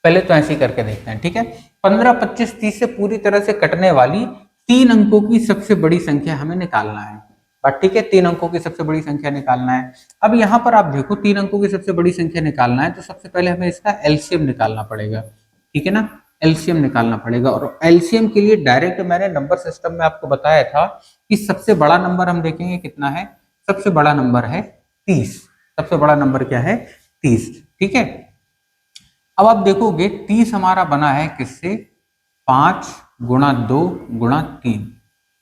पहले तो ऐसे ही करके देखते हैं। ठीक है, 15, 25, 30 से पूरी तरह से कटने वाली 3 अंकों की सबसे बड़ी संख्या हमें निकालना है। बट ठीक है, 3 अंकों की सबसे बड़ी संख्या निकालना है। अब यहां पर आप देखो 3 अंकों की सबसे बड़ी संख्या निकालना है, तो सबसे पहले हमें इसका एलसीएम निकालना पड़ेगा। ठीक है ना, एलसीएम निकालना पड़ेगा। और एलसीएम के लिए डायरेक्ट मैंने नंबर सिस्टम में आपको बताया था कि सबसे बड़ा नंबर हम देखेंगे कितना है, सबसे बड़ा नंबर है 30। सबसे बड़ा नंबर क्या है, 30। ठीक है, अब आप देखोगे 30 हमारा बना है किससे, 5 गुणा 2 गुणा 3।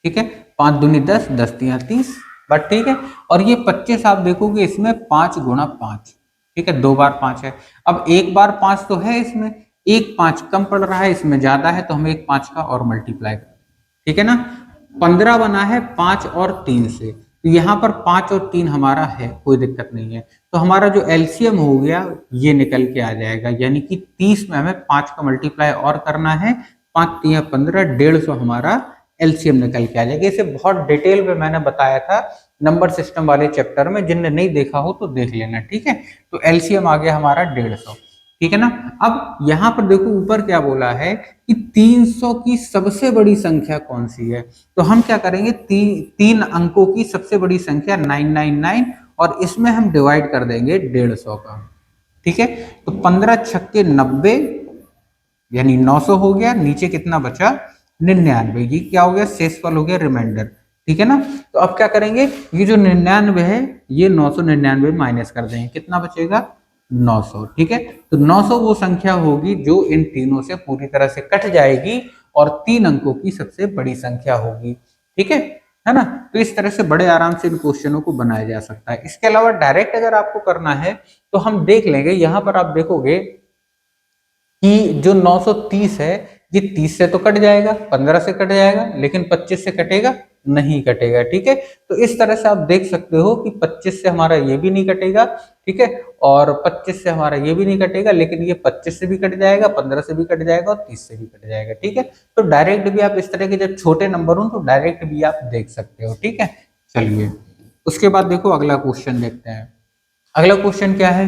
ठीक है, 5 दूनी 10, 10 तिया 30। बट ठीक है, और ये 25 आप देखोगे इसमें 5 गुणा 5। ठीक है, 2 बार 5 है। अब 1 बार 5 तो है इसमें, 1 5 कम पड़ रहा है, इसमें ज्यादा है, तो हम 1 5 का और मल्टीप्लाई करें। ठीक है ना, 15 बना है 5 और 3 से, तो यहाँ पर 5 और 3 हमारा है, कोई दिक्कत नहीं है। तो हमारा जो एलसीएम हो गया ये निकल के आ जाएगा, यानी कि 30 में हमें 5 का मल्टीप्लाई और करना है, 5 तिया 15, 150 हमारा एलसीएम निकल के आ जाएगा। इसे बहुत डिटेल में मैंने बताया था नंबर सिस्टम वाले चैप्टर में, जिनने नहीं देखा हो तो देख लेना, ठीक है। तो एलसीएम आ गया हमारा 150, ठीक है ना। अब यहाँ पर देखो ऊपर क्या बोला है कि 300 की सबसे बड़ी संख्या कौन सी है। तो हम क्या करेंगे, तीन अंकों की सबसे बड़ी संख्या 999, और इसमें हम डिवाइड कर देंगे 150 का, ठीक है। तो 15 छक्के 90, यानी 900 हो गया। नीचे कितना बचा, 99, ये क्या हो गया, शेषफल हो गया, रिमाइंडर, ठीक है ना। तो अब क्या करेंगे, ये जो 99 है ये 999 माइनस कर देंगे, कितना बचेगा, 900, ठीक है। तो 900 वो संख्या होगी जो इन तीनों से पूरी तरह से कट जाएगी और 3 अंकों की सबसे बड़ी संख्या होगी, ठीक है ना। तो इस तरह से बड़े आराम से इन क्वेश्चनों को बनाया जा सकता है। इसके अलावा डायरेक्ट अगर आपको करना है तो हम देख लेंगे, यहां पर आप देखोगे कि जो 930 है ये 30 से तो कट जाएगा, 15 से कट जाएगा, लेकिन 25 से कटेगा नहीं, कटेगा, ठीक है। तो इस तरह से आप देख सकते हो कि 25 से हमारा ये भी नहीं कटेगा, ठीक है, और 25 से हमारा ये भी नहीं कटेगा, लेकिन ये 25 से भी कट जाएगा, 15 से भी कट जाएगा और 30 से भी कट जाएगा, ठीक है। तो डायरेक्ट भी आप इस तरह के जब छोटे नंबर हो तो डायरेक्ट भी आप देख सकते हो, ठीक है। चलिए उसके बाद देखो अगला क्वेश्चन देखते हैं। अगला क्वेश्चन क्या है,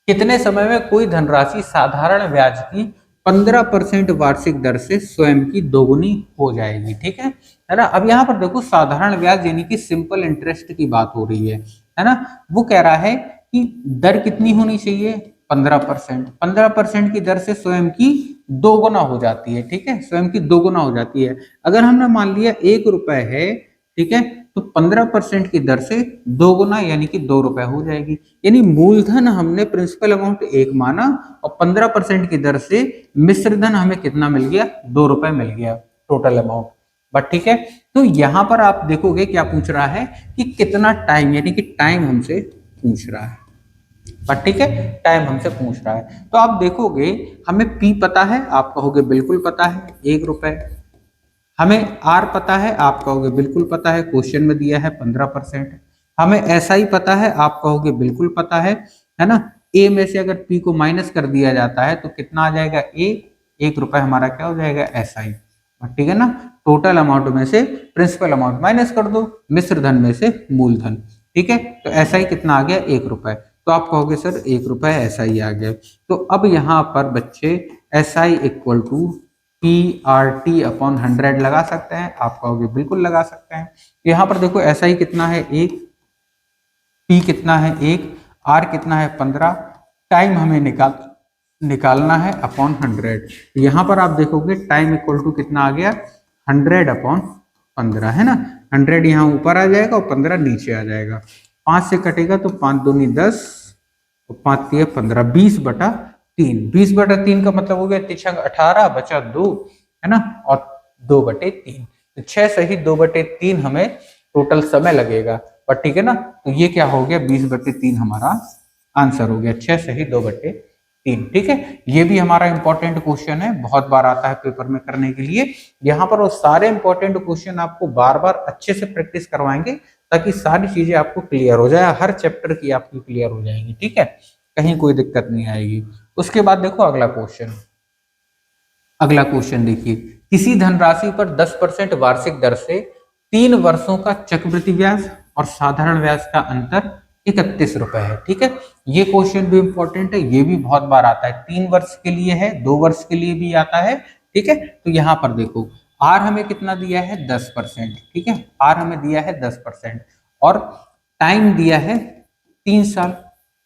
कितने समय में कोई धनराशि साधारण ब्याज की 15% वार्षिक दर से स्वयं की दोगुनी हो जाएगी, ठीक है ना। अब यहाँ पर देखो साधारण ब्याज यानी कि सिंपल इंटरेस्ट की बात हो रही है ना। वो कह रहा है कि दर कितनी होनी चाहिए, 15%, 15% की दर से स्वयं की दोगुना हो जाती है, ठीक है, स्वयं की दोगुना हो जाती है। अगर हमने मान लिया 1 रुपए है, ठीक है, तो 15% की दर से दोगुना यानी कि 2 रुपए हो जाएगी। यानी मूलधन हमने प्रिंसिपल अमाउंट 1 माना और 15% की दर से मिश्र धन हमें कितना मिल गया, 2 रुपए मिल गया टोटल अमाउंट, बट ठीक है। तो यहां पर आप देखोगे क्या पूछ रहा है कि कितना टाइम, यानी कि टाइम हमसे पूछ रहा है, बट ठीक है, टाइम हमसे पूछ रहा है। तो आप देखोगे हमें पी पता है, आप कहोगे बिल्कुल पता है, 1 रुपए। हमें आर पता है, आप कहोगे बिल्कुल पता है, क्वेश्चन में दिया है 15%। हमें ऐसा ही पता है, आप कहोगे बिल्कुल पता है ना। ए में से अगर पी को माइनस कर दिया जाता है तो कितना आ जाएगा, ए, 1 रुपए हमारा क्या हो जाएगा, ऐसा ही, ठीक है ना। टोटल अमाउंट में से प्रिंसिपल अमाउंट माइनस कर दो, मिश्र धन में से मूलधन, ठीक है। तो ऐसा ही कितना आ गया, 1 रुपए। तो आप कहोगे सर 1 रुपए ऐसा ही आ गया। तो अब यहाँ पर बच्चे S I equal to P R T upon 100 लगा सकते हैं, आप कहोगे बिल्कुल लगा सकते हैं। यहाँ पर देखो ऐसा ही कितना है, 1, पी कितना है 1, आर कितना है 15, टाइम हमें निकालना है अपॉन 100। यहाँ पर आप देखोगे टाइम इक्वल टू कितना आ गया, 100 अपॉन 15, है ना। 100 यहाँ ऊपर आ जाएगा और 15 नीचे आ जाएगा। 5 से कटेगा तो 5 दूनी 10 और 5 तिया 15, 20/3। 20/3 का मतलब हो गया 18, बचा 2, है ना, और 2/3। तो 6 सही 2/3 हमें टोटल समय लगेगा, पर ठीक है ना। तो ये क्या हो गया, 20/3 हमारा आंसर हो गया, 6 सही 2/3, ठीक है। ये भी हमारा इंपॉर्टेंट क्वेश्चन है, बहुत बार आता है पेपर में करने के लिए। यहाँ पर वो सारे इंपॉर्टेंट क्वेश्चन आपको बार बार अच्छे से प्रैक्टिस करवाएंगे ताकि सारी चीजें आपको क्लियर हो जाए, हर चैप्टर की आपकी क्लियर हो जाएंगी, ठीक है, कहीं कोई दिक्कत नहीं आएगी। उसके बाद देखो अगला क्वेश्चन, अगला क्वेश्चन देखिए, किसी धनराशि पर 10% वार्षिक दर से 3 वर्षों का चक्रवृद्धि ब्याज और साधारण ब्याज का अंतर 31 रुपए है, ठीक है। ये क्वेश्चन भी इंपॉर्टेंट है, ये भी बहुत बार आता है, 3 वर्ष के लिए है, 2 वर्ष के लिए भी आता है, ठीक है। तो यहाँ पर देखो आर हमें कितना दिया है, 10%, ठीक है, आर हमें दिया है 10% और टाइम दिया है 3 साल,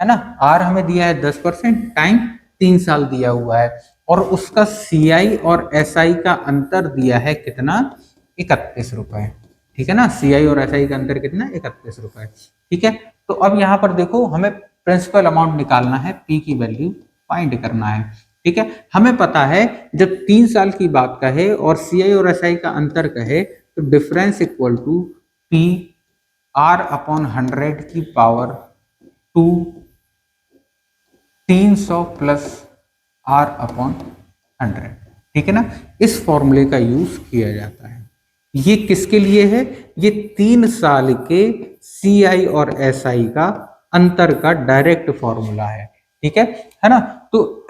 है ना। आर हमें दिया है 10%, टाइम 3 साल दिया हुआ है, और उसका सीआई और एसआई का अंतर दिया है कितना, 31 रुपए, ठीक है ना। सीआई और एसआई का अंतर कितना, 31 रुपए, ठीक है। तो अब यहाँ पर देखो हमें प्रिंसिपल अमाउंट निकालना है, पी की वैल्यू फाइंड करना है, ठीक है। हमें पता है जब 3 साल की बात कहे और सीआई और एसआई का अंतर कहे तो difference equal to P R upon 100 की पावर 2, 300 प्लस आर अपॉन 100, ठीक है ना। इस फॉर्मूले का यूज किया जाता है, ये किसके लिए है? ये 3 साल के CI और SI का अंतर का डायरेक्ट फॉर्मूला है। ठीक है ना? तो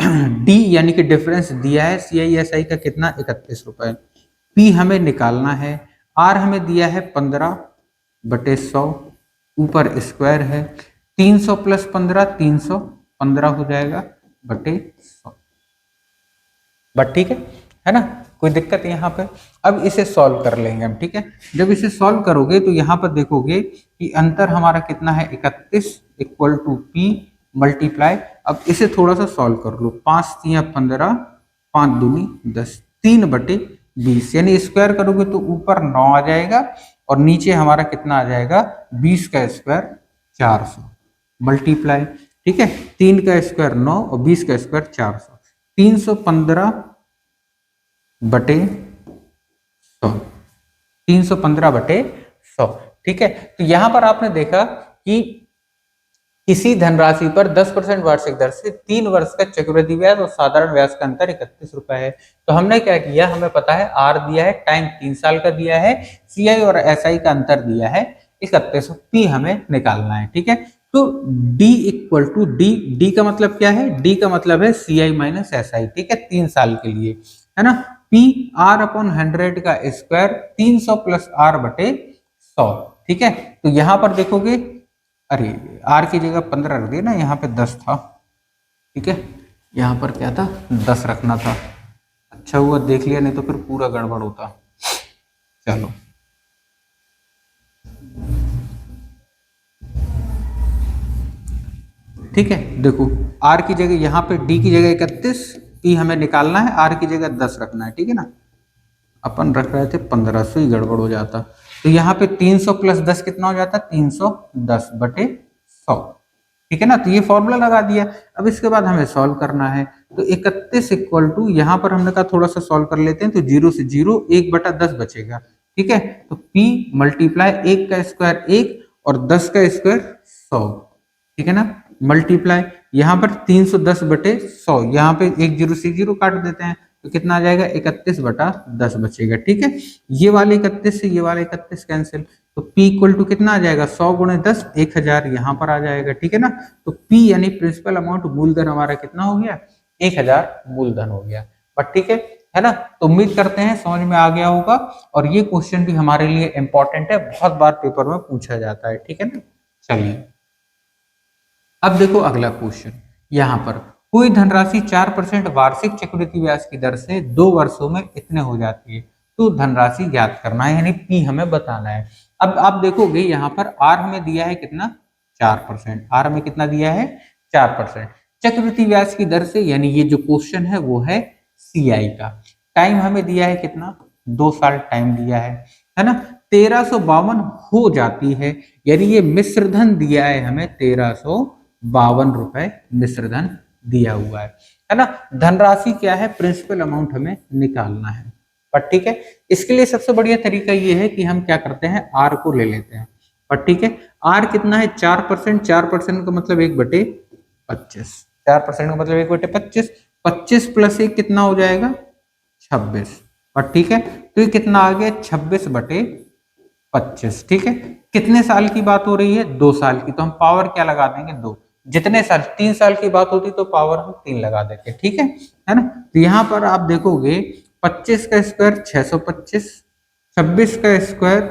D यानी कि डिफरेंस दिया है CI SI का कितना, 31 रुपए। P हमें निकालना है, R हमें दिया है 15/100, ऊपर स्क्वायर है, 300 प्लस 15 315 हो जाएगा बटे 100। बट ठीक है ना? कोई दिक्कत है यहाँ पे? अब इसे सॉल्व कर लेंगे हम। ठीक है, जब इसे सॉल्व करोगे तो यहाँ पर देखोगे कि अंतर हमारा कितना है, 31 इक्वल टू P मल्टीप्लाई। अब इसे थोड़ा सा सॉल्व कर लो, 5 तिया 15, 5 दूनी 10, 3/20, यानी स्क्वायर करोगे तो ऊपर 9 आ जाएगा और नीचे हमारा कितना आ जाएगा, 20 का स्क्वायर 400 मल्टीप्लाई। ठीक है, 3 का स्क्वायर 9 और 20 का स्क्वायर 400, 315/100, 315/100। ठीक है, तो यहां पर आपने देखा कि किसी धनराशि पर 10% वार्षिक दर से 3 वर्ष का चक्रवृद्धि ब्याज और साधारण ब्याज का अंतर 31 रुपए है। तो हमने क्या किया, हमें पता है आर दिया है, टाइम 3 साल का दिया है, CI और SI का अंतर दिया है 31, P हमें निकालना है। ठीक है, तो D इक्वल टू डी का मतलब क्या है, D का मतलब है CI माइनस SI। ठीक है, 3 साल के लिए, है ना? P R/100 का स्क्वायर 300 प्लस R/100। ठीक है, तो यहां पर देखोगे, अरे R की जगह 15 रख दिया ना, यहाँ पे 10 था। ठीक है, यहाँ पर क्या था, 10 रखना था। अच्छा हुआ देख लिया, नहीं तो फिर पूरा गड़बड़ होता। चलो, ठीक है, देखो R की जगह यहाँ पे D की जगह 31, P हमें निकालना है, R की जगह 10 रखना है। ठीक है ना, अपन रख रहे थे 1500 ही गड़बड़ हो जाता। तो यहाँ पे 300 प्लस 10 कितना हो जाता, 310/100। ठीक है ना, तो ये फॉर्मूला लगा दिया। अब इसके बाद हमें सॉल्व करना है, तो 31 इक्वल टू, यहाँ पर हमने कहा थोड़ा सा सॉल्व कर लेते हैं, तो 0 से 0, 1/10 बचेगा। ठीक है, तो P मल्टीप्लाई 1 का स्क्वायर 1 और 10 का स्क्वायर 100। ठीक है ना, मल्टीप्लाई यहाँ पर 310/100, यहाँ पे 1 0 से 0 काट देते हैं तो कितना आ जाएगा, 31/10 बचेगा। ठीक है, ये वाले 31 से ये वाले 31 कैंसिल, तो P इक्वल टू कितना आ जाएगा, 100 गुणे 10, 1000 यहाँ पर आ जाएगा। ठीक है ना, तो P यानी प्रिंसिपल अमाउंट, मूलधन हमारा कितना हो गया, 1000 मूलधन हो गया। बट ठीक है ना? तो उम्मीद करते हैं समझ में आ गया होगा, और ये क्वेश्चन भी हमारे लिए इंपॉर्टेंट है, बहुत बार पेपर में पूछा जाता है। ठीक है ना, चलिए अब देखो अगला क्वेश्चन। यहाँ पर कोई धनराशि 4% वार्षिक चक्रवृद्धि ब्याज की दर से 2 वर्षों में इतने हो जाती है, तो धनराशि ज्ञात करना है, यानी P हमें बताना है। अब आप देखोगे यहाँ पर R हमें दिया है कितना, 4%। R हमें कितना दिया है, 4%। चक्रवृद्धि ब्याज की दर से, यानी ये जो क्वेश्चन है वो है CI का। टाइम हमें दिया है कितना, 2 साल टाइम दिया है ना? 1352 हो जाती है, यानी ये मिश्रधन दिया है हमें, 1352 रुपए मिश्रधन दिया हुआ है ना? धनराशि क्या है, प्रिंसिपल अमाउंट हमें निकालना है। पर ठीक है, इसके लिए सबसे बढ़िया तरीका ये है कि हम क्या करते हैं, R को ले लेते हैं। पर ठीक है, R कितना है, 4%। 4% का मतलब 1/25, 4% का मतलब 1/25, 25 प्लस 1 कितना हो जाएगा, 26। और ठीक है, तो ये कितना आ गया, 26/25। ठीक है, कितने साल की बात हो रही है, 2 साल की, तो हम पावर क्या लगा देंगे, 2। जितने साल, 3 साल की बात होती तो पावर हम 3 लगा देते। ठीक है ना? तो यहाँ पर आप देखोगे 25 का स्क्वायर 625, 26 का स्क्वायर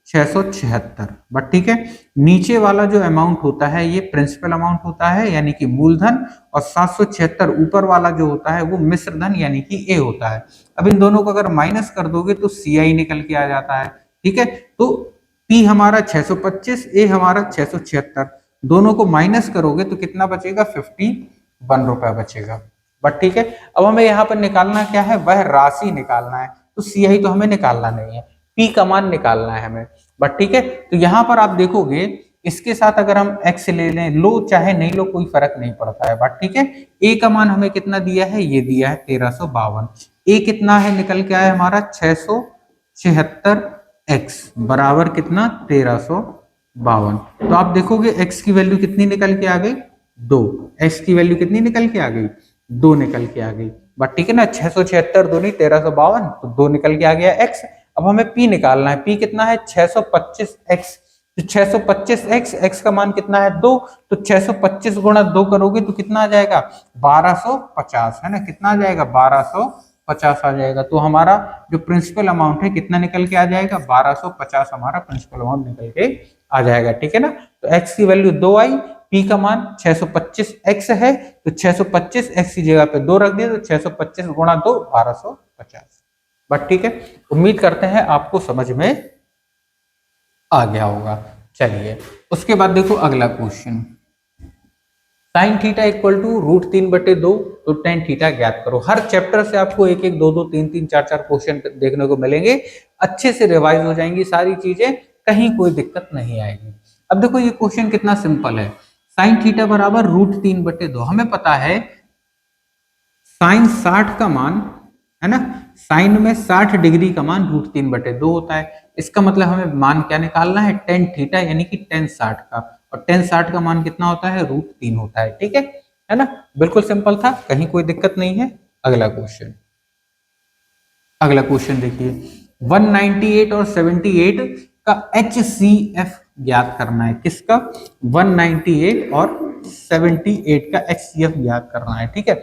676। बट ठीक है, नीचे वाला जो अमाउंट होता है ये प्रिंसिपल अमाउंट होता है, यानी कि मूलधन, और 776 ऊपर वाला जो होता है वो मिश्रधन, यानी कि ए होता है। अब इन दोनों को अगर माइनस कर दोगे तो CI निकल के आ जाता है। ठीक है, तो P हमारा 625, A हमारा 676, दोनों को माइनस करोगे तो कितना बचेगा, 51 रुपए बचेगा। बट ठीक है, अब हमें यहाँ पर निकालना क्या है, वह राशि निकालना है, तो CI तो हमें निकालना नहीं है, P का मान निकालना है हमें। बट ठीक है, तो यहाँ पर आप देखोगे इसके साथ अगर हम x ले लें, लो चाहे नहीं लो कोई फर्क नहीं पड़ता है। बट ठीक है, A का मान हमें कितना दिया है, ये दिया है 1352। A कितना है, निकल के आया हमारा 676, x बराबर कितना, 1352। तो आप देखोगे x की वैल्यू कितनी निकल के आ गई, 2। x की वैल्यू कितनी निकल के आ गई, 2 निकल के आ गई। बट ठीक है ना, 676 दूनी 1352, तो 2 निकल के आ गया x। अब हमें P निकालना है। P कितना है 625x, तो 625x, x का मान कितना है 2, तो 625 गुणा 2 करोगे तो कितना आ जाएगा 1250, है ना, कितना आ जाएगा 1250 आ जाएगा। तो हमारा जो प्रिंसिपल अमाउंट है कितना निकल के आ जाएगा 1250 हमारा प्रिंसिपल अमाउंट निकल के आ जाएगा, ठीक है ना। तो x की वैल्यू 2 आई, P का मान 625x है, तो 625x की जगह पे 2 रख दिया, तो 625 गुणा 2 1250। बट ठीक है, उम्मीद करते हैं आपको समझ में आ गया होगा। चलिए उसके बाद देखो अगला question, sine theta equal to √3/2 तो टेन थीटा ज्ञात करो। हर चैप्टर से आपको एक एक, दो दो, तीन तीन, चार चार क्वेश्चन देखने को मिलेंगे, अच्छे से रिवाइज हो जाएंगी सारी चीजें, कहीं कोई दिक्कत नहीं आएगी। अब देखो ये क्वेश्चन कितना सिंपल है, साइन थीटा बराबर √3/2, हमें पता है साइन 60 का मान, है ना, साइन में 60 डिग्री का मान √3/2 होता है। इसका मतलब हमें मान क्या निकालना है, टेन थीटा यानी कि टेन 60 का, और टेन 60 का मान कितना होता है √3 होता है, ठीक है ना, बिल्कुल सिंपल था, कहीं कोई दिक्कत नहीं है। अगला क्वेश्चन, अगला क्वेश्चन देखिए, 198 और 78 का HCF ज्ञात करना है। किसका, 198 और 78 का HCF ज्ञात करना है, ठीक है।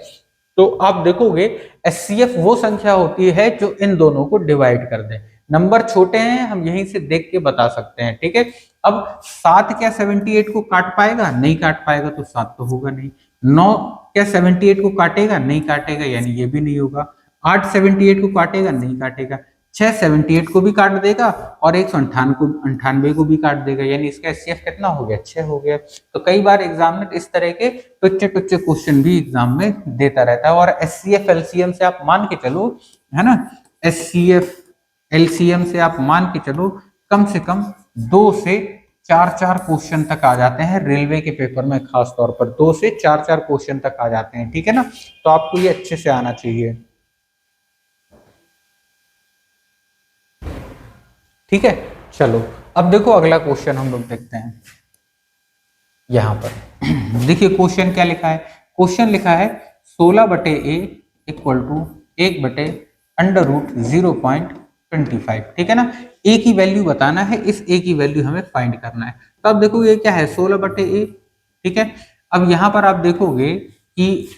तो आप देखोगे HCF वो संख्या होती है जो इन दोनों को डिवाइड कर दे। नंबर छोटे हैं, हम यहीं से देख के बता सकते हैं, ठीक है। अब 7 क्या 78 को काट पाएगा, नहीं काट पाएगा, तो 7 तो होगा नहीं। 9 क्या 78 को काटेगा, नहीं काटेगा, यानी ये भी नहीं होगा। 8 78 को काटेगा, नहीं काटेगा। 6 78 को भी काट देगा, और 198 को भी काट देगा, यानी इसका HCF कितना हो गया 6 हो गया। तो कई बार एग्जाम में इस तरह के टुच्चे टुच्चे क्वेश्चन भी एग्जाम में देता रहता है। और HCF LCM से आप मान के चलो, है ना, HCF LCM से आप मान के चलो कम से कम 2 से 4 क्वेश्चन तक आ जाते हैं रेलवे के पेपर में, खास तौर पर 2 से 4 क्वेश्चन तक आ जाते हैं, ठीक है ना। तो आपको ये अच्छे से आना चाहिए, ठीक है। चलो अब देखो अगला क्वेश्चन हम लोग देखते हैं। यहां पर देखिए क्वेश्चन क्या लिखा है, क्वेश्चन लिखा है 16/a इक्वल टू 1/√0.25, ठीक है ना। a की वैल्यू बताना है, इस a की वैल्यू हमें फाइंड करना है। तो अब देखो ये क्या है 16/a, ठीक है। अब यहां पर आप देखोगे कि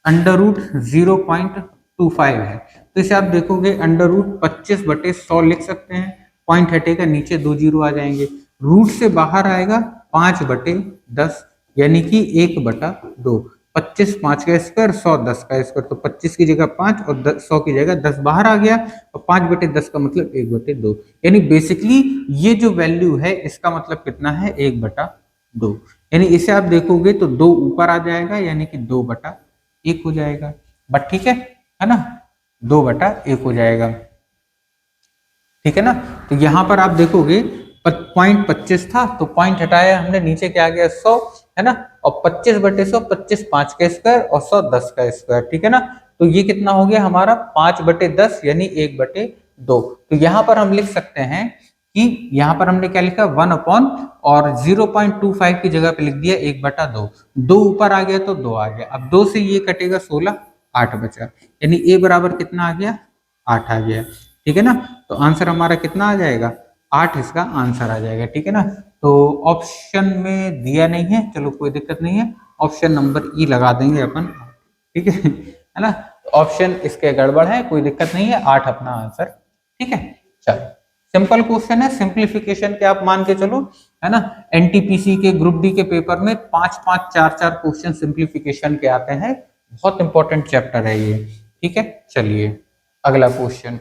√0.25 है, तो इसे आप देखोगे √25/100 लिख सकते हैं, पॉइंट हटेगा, नीचे 2 जीरो आ जाएंगे, रूट से बाहर आएगा 5/10 यानी कि 1/2, 25 5 का स्क्वायर 100 10 का स्क्वायर, तो 25 की जगह 5 और 100 की जगह 10 बाहर आ गया, और 5/10 का मतलब 1/2, यानी बेसिकली ये जो वैल्यू है इसका मतलब कितना है 1/2, यानी इसे आप देखोगे तो 2 ऊपर आ जाएगा, यानी कि 2/1 हो जाएगा। बट ठीक है ना, 2/1 हो जाएगा, ठीक है ना। तो यहां पर आप देखोगे पॉइंट 25 था, तो पॉइंट हटाया हमने, नीचे क्या आ गया 100, है ना, और 25/100 25 5 का स्क्वायर और 100 10 का स्क्वायर, ठीक है ना। तो ये कितना हो गया हमारा 5/10 यानी 1/2। तो यहाँ पर हम लिख सकते हैं कि यहाँ पर हमने क्या लिखा 1 अपॉन और 0.25 की जगह पे लिख दिया 1/2, 2 ऊपर आ गया तो 2 आ गया। अब 2 से ये कटेगा 16, 8 बचा, यानी a बराबर कितना आ गया 8 आ गया, ठीक है ना। तो आंसर हमारा कितना आ जाएगा 8 इसका आंसर आ जाएगा, ठीक है ना। तो ऑप्शन में दिया नहीं है, चलो कोई दिक्कत नहीं है, ऑप्शन नंबर ई लगा देंगे अपन, ठीक है ना। तो ऑप्शन इसके गड़बड़ है, कोई दिक्कत नहीं है, 8 अपना आंसर, ठीक है। चलो सिंपल क्वेश्चन है, सिंप्लीफिकेशन के आप मान के चलो, है ना। एनटीपीसी के ग्रुप डी के पेपर में 5 4 क्वेश्चन सिंप्लीफिकेशन के आते हैं, बहुत इंपॉर्टेंट चैप्टर है ये, ठीक है। चलिए अगला क्वेश्चन,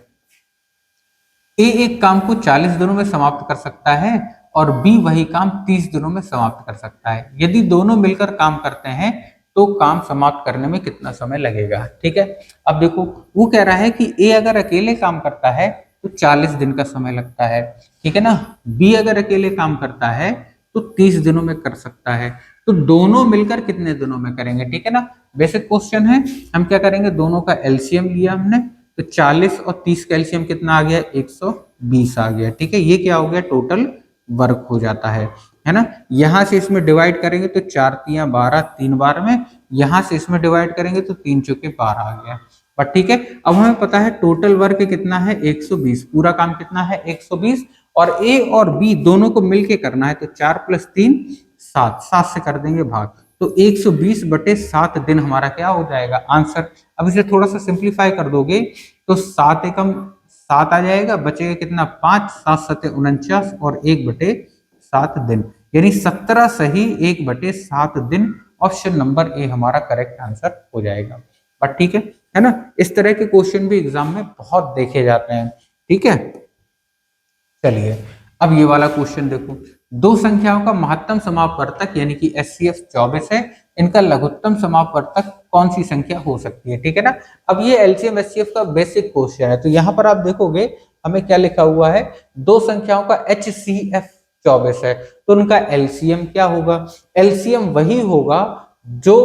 ए एक काम को 40 दिनों में समाप्त कर सकता है और बी वही काम 30 दिनों में समाप्त कर सकता है। यदि दोनों मिलकर काम करते हैं तो काम समाप्त करने में कितना समय लगेगा, ठीक है। अब देखो वो कह रहा है कि ए अगर अकेले काम करता है तो 40 दिन का समय लगता है, ठीक है ना। बी अगर अकेले काम करता है तो 30 दिनों में कर सकता है, तो दोनों मिलकर कितने दिनों में करेंगे, ठीक है ना। बेसिक क्वेश्चन है, हम क्या करेंगे, दोनों का एलसीएम लिया हमने, तो 40 और 30 का एलसीएम कितना आ गया 120 आ गया, ठीक है। ये क्या हो गया टोटल वर्क हो जाता है ना। यहां से इसमें डिवाइड करेंगे तो 4 3 12 3 बार में, यहां से इसमें डिवाइड करेंगे तो 3 चौके 12 आ गया, बट ठीक है, अब हमें पता है टोटल वर्क कितना है 120, पूरा काम कितना है 120, और ए और बी दोनों को मिलके करना है, तो 4 + 3 7, 7 से कर देंगे भाग, तो 120/7 दिन हमारा क्या हो जाएगा आंसर। अब इसे थोड़ा सा सिंप्लीफाई कर दोगे तो 7 एकम 7 आ जाएगा, बचेगा कितना 5, 7 7 49 और 1/7 दिन, यानी 17 सही 1/7 दिन। ऑप्शन नंबर ए हमारा करेक्ट आंसर हो जाएगा। बट ठीक है ना, इस तरह के क्वेश्चन भी एग्जाम में बहुत देखे जाते हैं। ठीक है, चलिए अब ये वाला क्वेश्चन देखो, दो संख्याओं का महत्तम समापवर्तक यानी कि HCF 24 है, इनका लघुत्तम समापवर्तक कौन सी संख्या हो सकती है। ठीक है ना, अब ये LCM HCF का बेसिक क्वेश्चन है, तो यहाँ पर आप देखोगे हमें क्या लिखा हुआ है, दो संख्याओं का HCF 24 है, तो उनका LCM क्या होगा, LCM वही होगा जो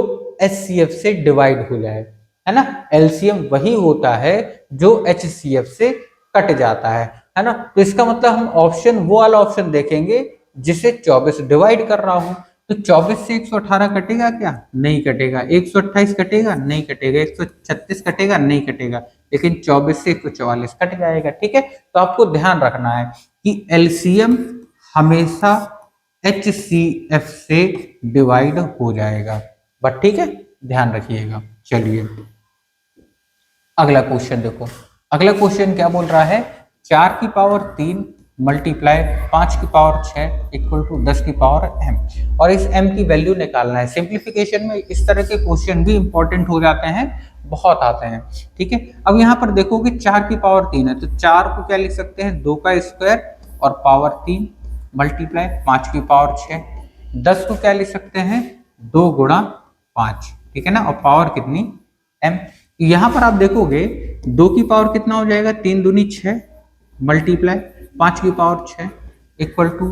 HCF से डिवाइड हो जाए, है ना, LCM वही होता है जो HCF से कट जाता है ना। तो इसका मतलब हम ऑप्शन वो वाला ऑप्शन देखेंगे जिसे 24 डिवाइड कर रहा हूं, तो 24 से 118 कटेगा क्या, नहीं कटेगा, 128 कटेगा, नहीं कटेगा, 136 कटेगा, नहीं कटेगा, लेकिन 24 से 144 कट जाएगा। ठीक है, तो आपको ध्यान रखना है कि LCM हमेशा HCF से डिवाइड हो जाएगा, बट ठीक है ध्यान रखिएगा। चलिए अगला क्वेश्चन देखो, अगला क्वेश्चन क्या बोल रहा है, 4 की पावर 3 मल्टीप्लाई 5 की पावर 6 इक्वल टू 10 की पावर m, और इस m की वैल्यू निकालना है। सिंप्लीफिकेशन में इस तरह के क्वेश्चन भी इंपॉर्टेंट हो जाते हैं, बहुत आते हैं। ठीक है, अब यहाँ पर देखोगे 4 की पावर 3 है, तो 4 को क्या लिख सकते हैं 2 का स्क्वायर और पावर 3 मल्टीप्लाई 5 की पावर 6, 10 को क्या लिख सकते हैं 2 गुणा 5, ठीक है ना, और पावर कितनी m। यहाँ पर आप देखोगे 2 की पावर कितना हो जाएगा 3 दूनी 6 मल्टीप्लाई 5 की पावर 6 इक्वल टू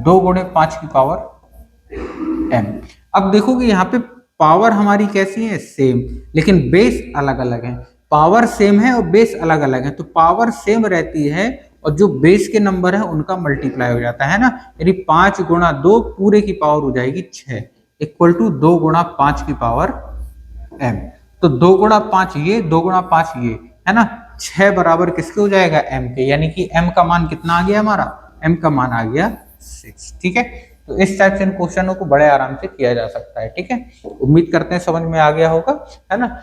2 गुणे 5 की पावर m। अब देखोगे यहाँ पे पावर हमारी कैसी है सेम, लेकिन बेस अलग अलग है, पावर सेम है और बेस अलग अलग है, तो पावर सेम रहती है और जो बेस के नंबर है उनका मल्टीप्लाई हो जाता है ना, यानी 5 गुणा 2 पूरे की पावर हो जाएगी 6 इक्वल टू 2 गुणा 5 की पावर m। तो 2 गुणा 5 ये, 2 गुणा 5 ये, है ना, 6 बराबर किसके हो जाएगा m के, यानी कि m का मान कितना आ गया हमारा, m का मान आ गया 6। ठीक है, तो इस टाइप से इन क्वेश्चनों को बड़े आराम से किया जा सकता है। ठीक है, उम्मीद करते हैं समझ में आ गया होगा, है ना।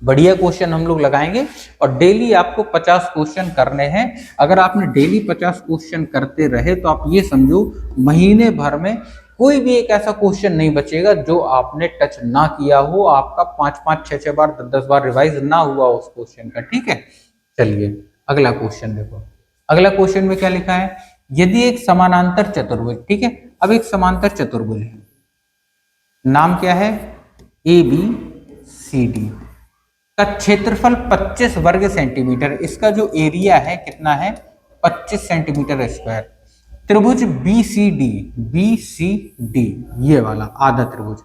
बढ़िया क्वेश्चन हम लोग लगाएंगे और डेली आपको 50 क्वेश्चन करने हैं। अगर आपने डेली 50 क्वेश्चन करते रहे तो आप ये समझो महीने भर में कोई भी एक ऐसा क्वेश्चन नहीं बचेगा जो आपने टच ना किया हो, आपका 5-5, 6-6 बार 10-10 बार रिवाइज ना हुआ उस क्वेश्चन का। ठीक है, चलिए अगला क्वेश्चन देखो, अगला क्वेश्चन में क्या लिखा है, यदि एक समानांतर चतुर्भुज, ठीक है, अब एक समांतर चतुर्भुज है, नाम क्या है ABCD का क्षेत्रफल 25 वर्ग सेंटीमीटर, इसका जो एरिया है कितना है 25 सेंटीमीटर स्क्वायर। त्रिभुज BCD ये वाला आधा त्रिभुज,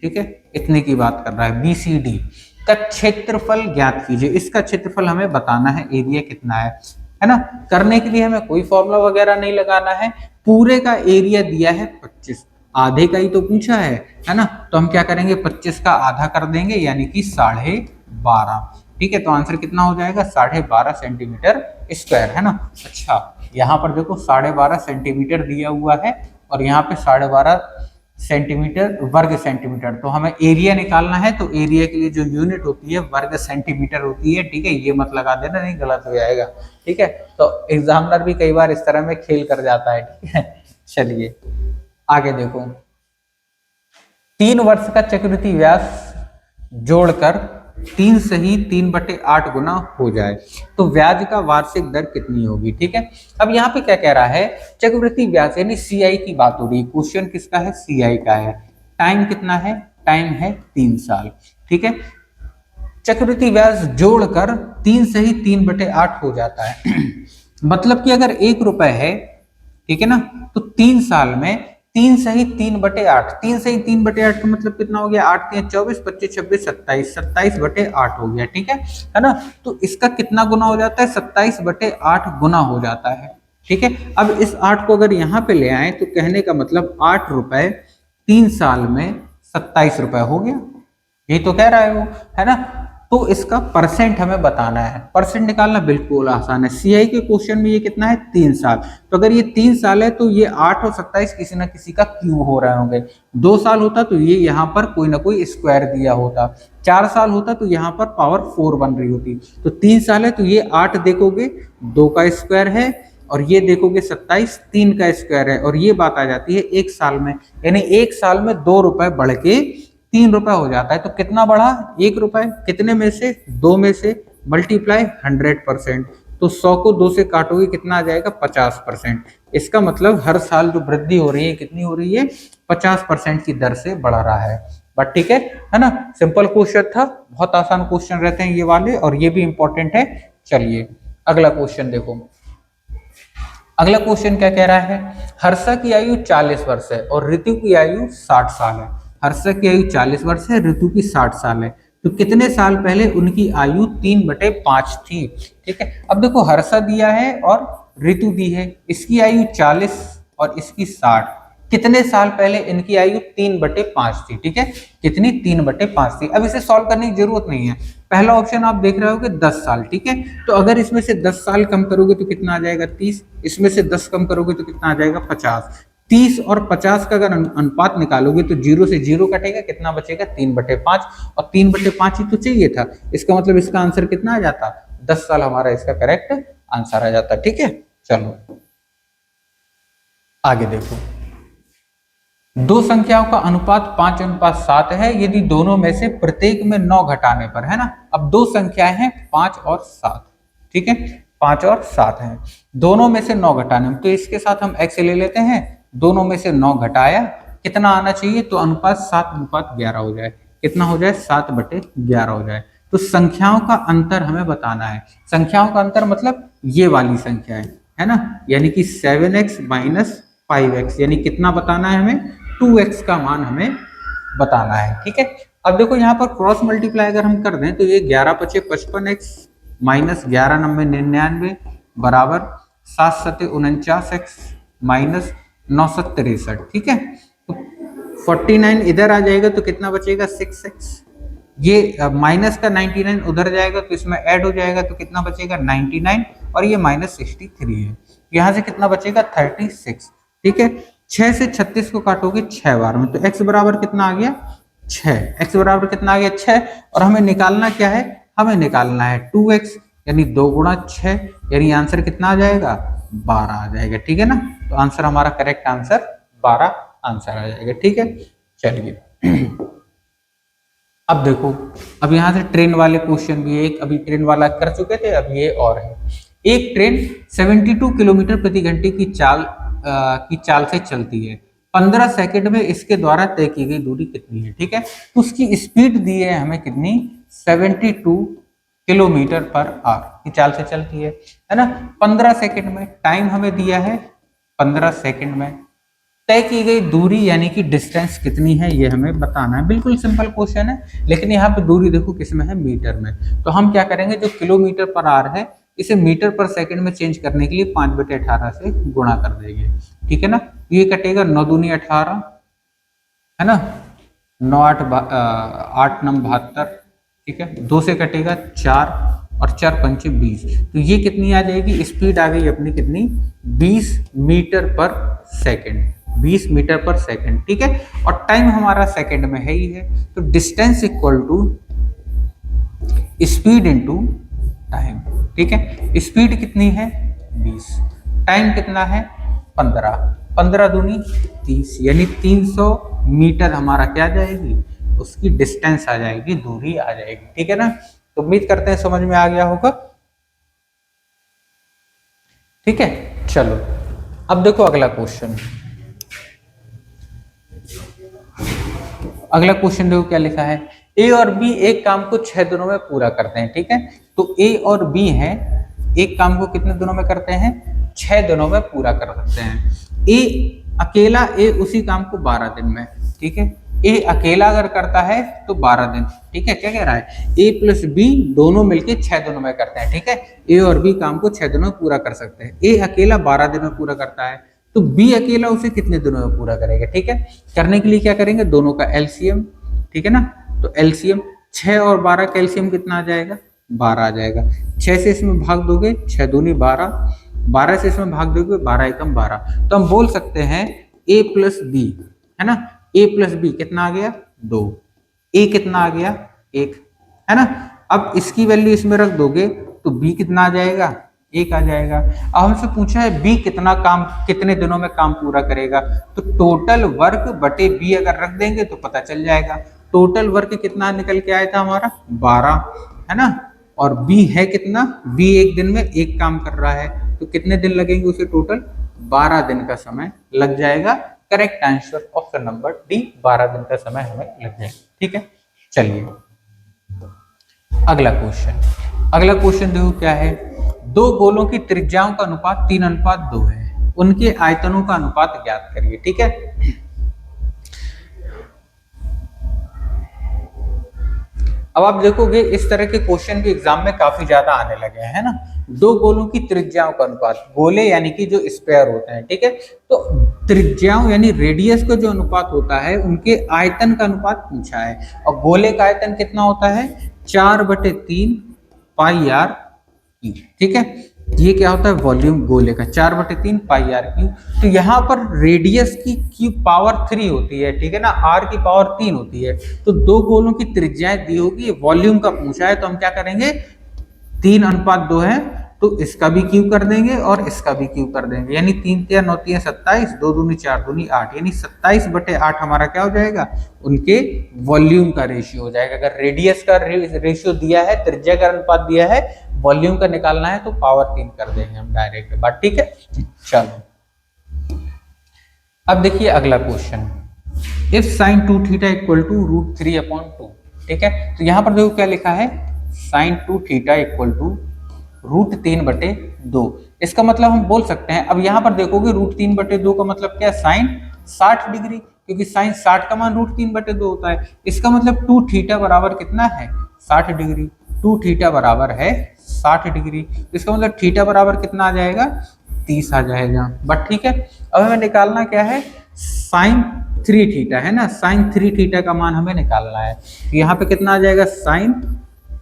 ठीक है, इतने की बात कर रहा है, BCD का क्षेत्रफल ज्ञात कीजिए। इसका क्षेत्रफल हमें बताना है, एरिया कितना है ना। करने के लिए हमें कोई फॉर्मूला वगैरह नहीं लगाना है, पूरे का एरिया दिया है 25, आधे का ही तो पूछा है ना, तो हम क्या करेंगे 25 का आधा कर देंगे यानी कि 12.5। ठीक है, तो आंसर कितना हो जाएगा 12.5 सेंटीमीटर स्क्वायर, है ना। अच्छा, यहाँ पर देखो 12.5 सेंटीमीटर दिया हुआ है और यहाँ पे 12.5 सेंटीमीटर वर्ग सेंटीमीटर, तो हमें एरिया निकालना है, तो एरिया के लिए जो यूनिट होती है वर्ग सेंटीमीटर होती है। ठीक है, ये मत लगा देना, नहीं गलत हो जाएगा। ठीक है, तो एग्जामिनर भी कई बार इस तरह में खेल कर जाता है। ठीक है, चलिए आगे देखो, 3 वर्ष का चक्रवृद्धि व्यास जोड़कर 3 सही 3/8 गुना हो जाए तो ब्याज का वार्षिक दर कितनी होगी। ठीक है, अब यहाँ पे क्या कह रहा है, चक्रवृद्धि ब्याज यानी CI की बात हो रही है, क्वेश्चन किसका है CI का है, टाइम कितना है, टाइम है 3 साल। ठीक है, चक्रवृद्धि ब्याज जोड़कर 3 सही 3/8 हो जाता है। मतलब कि अगर 1 रुपए है, ठीक है ना, तो 3 साल में 3 सही 3/8, 3 सही 3/8 का मतलब कितना हो गया, 8 3 24 25 26 27, 27/8 हो गया। ठीक है ना, तो इसका कितना गुना हो जाता है 27/8 गुना हो जाता है। ठीक है, अब इस 8 को अगर यहाँ पे ले आए तो कहने का मतलब 8 रुपए 3 साल में 27 रुपए हो गया, यही तो कह रहा है वो, है ना। तो इसका परसेंट हमें बताना है, परसेंट निकालना बिल्कुल आसान है। सीआई के क्वेश्चन में ये कितना है 3 साल, तो अगर ये 3 साल है तो ये 8 और 27 किसी ना किसी का क्यूब हो रहे होंगे। 2 साल होता तो ये यहाँ पर कोई ना कोई स्क्वायर दिया होता। 4 साल होता तो यहाँ पर पावर 4 बन रही होती। तो 3 साल है तो ये 8 देखोगे 2 का स्क्वायर है, और ये देखोगे 27 3 का स्क्वायर है, और ये बात आ जाती है 1 साल में, यानी 1 साल में 2 रुपए बढ़ के 3 रुपए हो जाता है। तो कितना बढ़ा 1 रुपए, कितने में से 2 में से, मल्टीप्लाई 100%। तो 100 को 2 से काटोगे कितना आ जाएगा 50%। इसका मतलब हर साल जो वृद्धि हो रही है कितनी हो रही है 50% की दर से बढ़ रहा है। बट ठीक है ना, सिंपल क्वेश्चन था, बहुत आसान क्वेश्चन रहते हैं ये वाले, और ये भी इंपॉर्टेंट है। चलिए अगला क्वेश्चन देखो। अगला क्वेश्चन क्या कह रहा है, हर्षा की आयु 40 वर्ष है और ऋतु की आयु 60 साल है। हर्षा की आयु 40 वर्ष है, ऋतु की 60 साल है, तो कितने साल पहले उनकी आयु 3/5 थी। ठीक है, अब देखो हर्षा दिया है और ऋतु दी है, इसकी आयु 40 और इसकी 60, कितने साल पहले इनकी आयु 3/5 थी। ठीक है, कितनी 3/5 थी। अब इसे सॉल्व करने की जरूरत नहीं है, पहला ऑप्शन आप देख रहे हो कि 10 साल। ठीक है, तो अगर इसमें से 10 साल कम करोगे तो कितना आ जाएगा 30, इसमें से 10 कम करोगे तो कितना आ जाएगा 50। 30 और 50 का अगर अनुपात निकालोगे तो 0 से 0 कटेगा, कितना बचेगा 3/5, और 3/5 ही तो चाहिए था। इसका मतलब इसका आंसर कितना आ जाता 10 साल, हमारा इसका करेक्ट आंसर आ जाता। ठीक है, चलो आगे देखो। दो संख्याओं का अनुपात 5:7 है यदि दोनों में से प्रत्येक में 9 घटाने पर, है ना। अब दो संख्याएं हैं 5 और 7, ठीक है, 5 और 7 हैं, दोनों में से 9 घटाने, तो इसके साथ हम x ले लेते हैं, दोनों में से 9 घटाया कितना आना चाहिए, तो अनुपात 7:11 हो जाए। कितना हो जाए 7/11 हो जाए। तो संख्याओं का अंतर हमें बताना है। संख्याओं का अंतर मतलब ये वाली संख्या है ना, यानी कि 7x - 5x, यानी कितना बताना है हमें 2x का मान हमें बताना है। ठीक है, अब देखो यहाँ पर क्रॉस मल्टीप्लाई अगर हम कर दें तो ये 11×5 = 55x - 11×9 = 99 बराबर 7×7 = 49x - 963। ठीक है, तो 49 इधर आ जाएगा तो कितना बचेगा 6x, ये माइनस का 99 उधर जाएगा तो इसमें ऐड हो जाएगा तो कितना बचेगा 99, और ये -63 है, यहाँ से कितना बचेगा 36। ठीक है, 6 से 36 को काटोगे 6 बार में, तो x बराबर कितना आ गया 6, x बराबर कितना आ गया 6, और हमें निकालना क्या है, हमें निकालना है 2x, यानी 2 × 6, यानी आंसर कितना आ जाएगा 12 आ जाएगा। ठीक है ना, तो आंसर हमारा करेक्ट आंसर 12 आंसर आ जाएगा। ठीक है, चलिए अब देखो, अब यहाँ से ट्रेन वाले क्वेश्चन भी, एक अभी ट्रेन वाला कर चुके थे, अब ये और है। एक ट्रेन 72 किलोमीटर प्रति घंटे की चाल से चलती है, 15 सेकंड में इसके द्वारा तय की गई दूरी कितनी है। ठीक है, तो उसकी स्पीड दी है हमें कितनी 72 km/h की चाल से चलती है ना। 15 सेकंड में टाइम हमें दिया है, 15 सेकंड में तय की गई दूरी यानी कि डिस्टेंस कितनी है ये हमें बताना है। बिल्कुल सिंपल क्वेश्चन है, लेकिन यहाँ पे दूरी देखो किस में है, मीटर में। तो हम क्या करेंगे, जो km/h है इसे मीटर/सेकंड में चेंज करने के लिए 5/18 से गुणा कर देंगे। ठीक है ना, ये कटेगा 9 दूनी 18, है ना, 9 8 9 72। ठीक है, 2 से कटेगा 4 और 4 पंचे 20, तो ये कितनी आ जाएगी, स्पीड आ गई अपनी कितनी 20 मीटर/सेकंड, 20 मीटर/सेकंड। ठीक है, और टाइम हमारा सेकंड में है ही है, तो distance equal to speed into time. ठीक है, स्पीड कितनी है 20, टाइम कितना है 15, 15 दूनी 30, यानी 300 मीटर हमारा क्या आ जाएगी, उसकी डिस्टेंस आ जाएगी, दूरी आ जाएगी। ठीक है ना, तो उम्मीद करते हैं समझ में आ गया होगा। ठीक है, चलो अब देखो अगला क्वेश्चन। अगला क्वेश्चन देखो क्या लिखा है, ए और बी एक काम को 6 दिनों में पूरा करते हैं। ठीक है, तो ए और बी हैं, एक काम को कितने दिनों में करते हैं 6 दिनों में पूरा कर सकते हैं। ए अकेला, ए उसी काम को 12 दिन में। ठीक है, ए अकेला अगर करता है तो 12 दिन। ठीक है, क्या कह रहा है, ए प्लस बी दोनों मिलके 6 दिनों में करते हैं। ठीक है, ए और बी काम को 6 दिनों में पूरा कर सकते हैं। ए अकेला 12 दिन में पूरा करता है, तो बी अकेला उसे कितने दिनों में पूरा करेगा। ठीक है, करने के लिए क्या करेंगे, दोनों का एलसीएम। ठीक है ना, तो एलसीएम 6 और 12 का एलसीएम कितना आ जाएगा, 12 आ जाएगा। 6 से इसमें भाग दोगे 6 दूनी 12, 12 से इसमें भाग दोगे 12 एकम 12। तो हम बोल सकते हैं a प्लस बी, है ना, a प्लस बी कितना आ गया 2, a कितना आ गया 1, है ना। अब इसकी वैल्यू इसमें रख दोगे तो b कितना आ जाएगा, 1 आ जाएगा। अब हमसे पूछा है b कितना काम, कितने दिनों में काम पूरा करेगा, तो टोटल वर्क बटे b अगर रख देंगे तो पता चल जाएगा। टोटल वर्क कितना निकल के आया था हमारा 12, है ना, और b है कितना, b एक दिन में एक काम कर रहा है, तो कितने दिन लगेंगे उसे, टोटल 12 दिन का समय लग जाएगा। Correct answer option number D, 12 दिन का समय हमें लग जाएगा। ठीक है, चलिए अगला क्वेश्चन देखो क्या है। दो गोलों की त्रिज्याओं का अनुपात 3:2 है, उनके आयतनों का अनुपात ज्ञात करिए। ठीक है, अब आप देखोगे इस तरह के क्वेश्चन भी एग्जाम में काफी ज्यादा आने लगे हैं, है ना। दो गोलों की त्रिज्याओं का अनुपात, गोले यानी कि जो स्क्वायर होते हैं, ठीक है, तो त्रिज्याओं यानी रेडियस का जो अनुपात होता है उनके आयतन का अनुपात पूछा है। और गोले का आयतन कितना होता है 4/3 पाई आर क्यूब। ठीक है, ये क्या होता है वॉल्यूम गोले का, 4/3 पाई आर क्यूब। तो यहाँ पर रेडियस की क्यूब पावर 3 होती है, ठीक है ना, आर की पावर 3 होती है। तो दो गोलों की त्रिज्याएं दी होगी, वॉल्यूम का पूछा है, तो हम क्या करेंगे 3:2 है तो इसका भी क्यूब कर देंगे और इसका भी क्यूब कर देंगे, यानी 3 3 9 3 27, 2 दूनी 4 दूनी 8, यानी 27/8 हमारा क्या हो जाएगा, उनके वॉल्यूम का रेशियो हो जाएगा। अगर रेडियस का रेशियो दिया है, त्रिज्या का अनुपात दिया है, वॉल्यूम का निकालना है तो पावर 3 कर देंगे हम डायरेक्ट बात। ठीक है, चलो अब देखिए अगला question, if sin 2 theta equal to √3/2। ठीक है, तो यहाँ पर देखो क्या लिखा है, sin 2 थीटा इक्वल टू √3/2। इसका मतलब हम बोल सकते हैं, अब यहाँ पर देखोगे √3/2 का मतलब क्या है, साइन 60 डिग्री, क्योंकि साइन 60 का मान √3/2 होता है। इसका मतलब 2 थीटा बराबर कितना है 60 डिग्री, 2 थीटा बराबर है 60 डिग्री। इसका मतलब थीटा बराबर कितना आ जाएगा 30 आ जाएगा। बट ठीक है, अब हमें निकालना क्या है साइन 3 थीटा, है ना, साइन 3 थीटा का मान हमें निकालना है। यहाँ पे कितना आ जाएगा साइन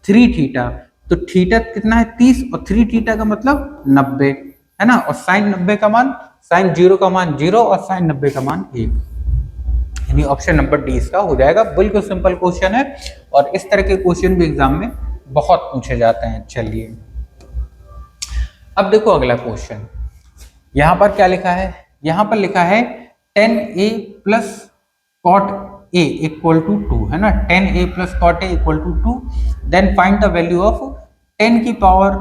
3 थीटा, तो थीटा कितना है 30 और 3 थीटा का मतलब 90, है ना, और साइन 90 का मान, साइन 0 का मान 0 और साइन 90 का मान 1, यानी ऑप्शन नंबर डी इसका हो जाएगा। बिल्कुल सिंपल क्वेश्चन है और इस तरह के क्वेश्चन भी एग्जाम में बहुत पूछे जाते हैं। चलिए अब देखो अगला क्वेश्चन, यहाँ पर क्या लिखा है, यहाँ पर लिखा है 10a plus cot a equal to 2, है ना, 10a plus cot a equal to 2, then find the value of 10 की पावर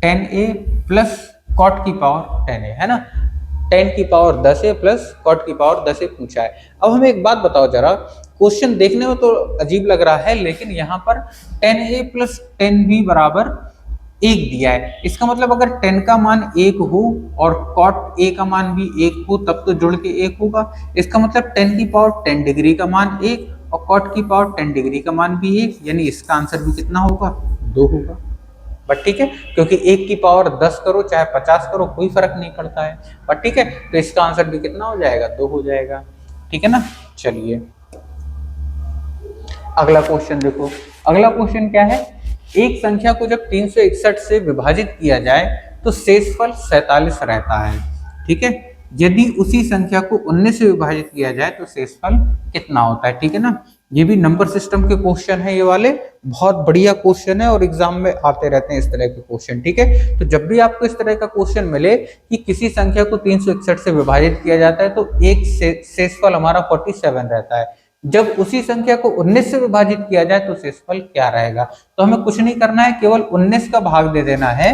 10a प्लस कॉट की पावर 10a, है ना, 10 की पावर 10a प्लस कॉट की पावर 10a पूछा है। अब हमें एक बात बताओ जरा, क्वेश्चन देखने में तो अजीब लग रहा है, लेकिन यहाँ पर 10a प्लस 10b बराबर 1 दिया है। इसका मतलब अगर 10 का मान 1 हो और कॉट a का मान भी 1 हो तब तो जुड़ के 1 होगा। इसका मतलब 10 की पावर 10 डिग्री का मान 1 और कॉट की पावर 10 डिग्री का मान भी 1, यानी इसका आंसर भी कितना होगा 2 होगा। बट ठीक है, क्योंकि 1 की पावर 10 करो चाहे 50 करो कोई फर्क नहीं पड़ता है। बट ठीक है, तो इसका आंसर भी कितना हो जाएगा 2 हो जाएगा। ठीक है ना, चलिए अगला क्वेश्चन देखो। अगला क्वेश्चन क्या है, एक संख्या को जब 361 से विभाजित किया जाए तो शेषफल 47 रहता है। ठीक है, यदि उसी संख्या को 19 से विभाजित किया जाए तो शेषफल कितना होता है। ठीक है ना, ये भी नंबर सिस्टम के क्वेश्चन है, ये वाले बहुत बढ़िया क्वेश्चन है और एग्जाम में आते रहते हैं इस तरह के क्वेश्चन। ठीक है, तो जब भी आपको इस तरह का क्वेश्चन मिले कि किसी संख्या को 361 से विभाजित किया जाता है तो एक शेषफल हमारा 47 रहता है, जब उसी संख्या को 19 से विभाजित किया जाए तो शेषफल क्या रहेगा। तो हमें कुछ नहीं करना है, केवल 19 का भाग दे देना है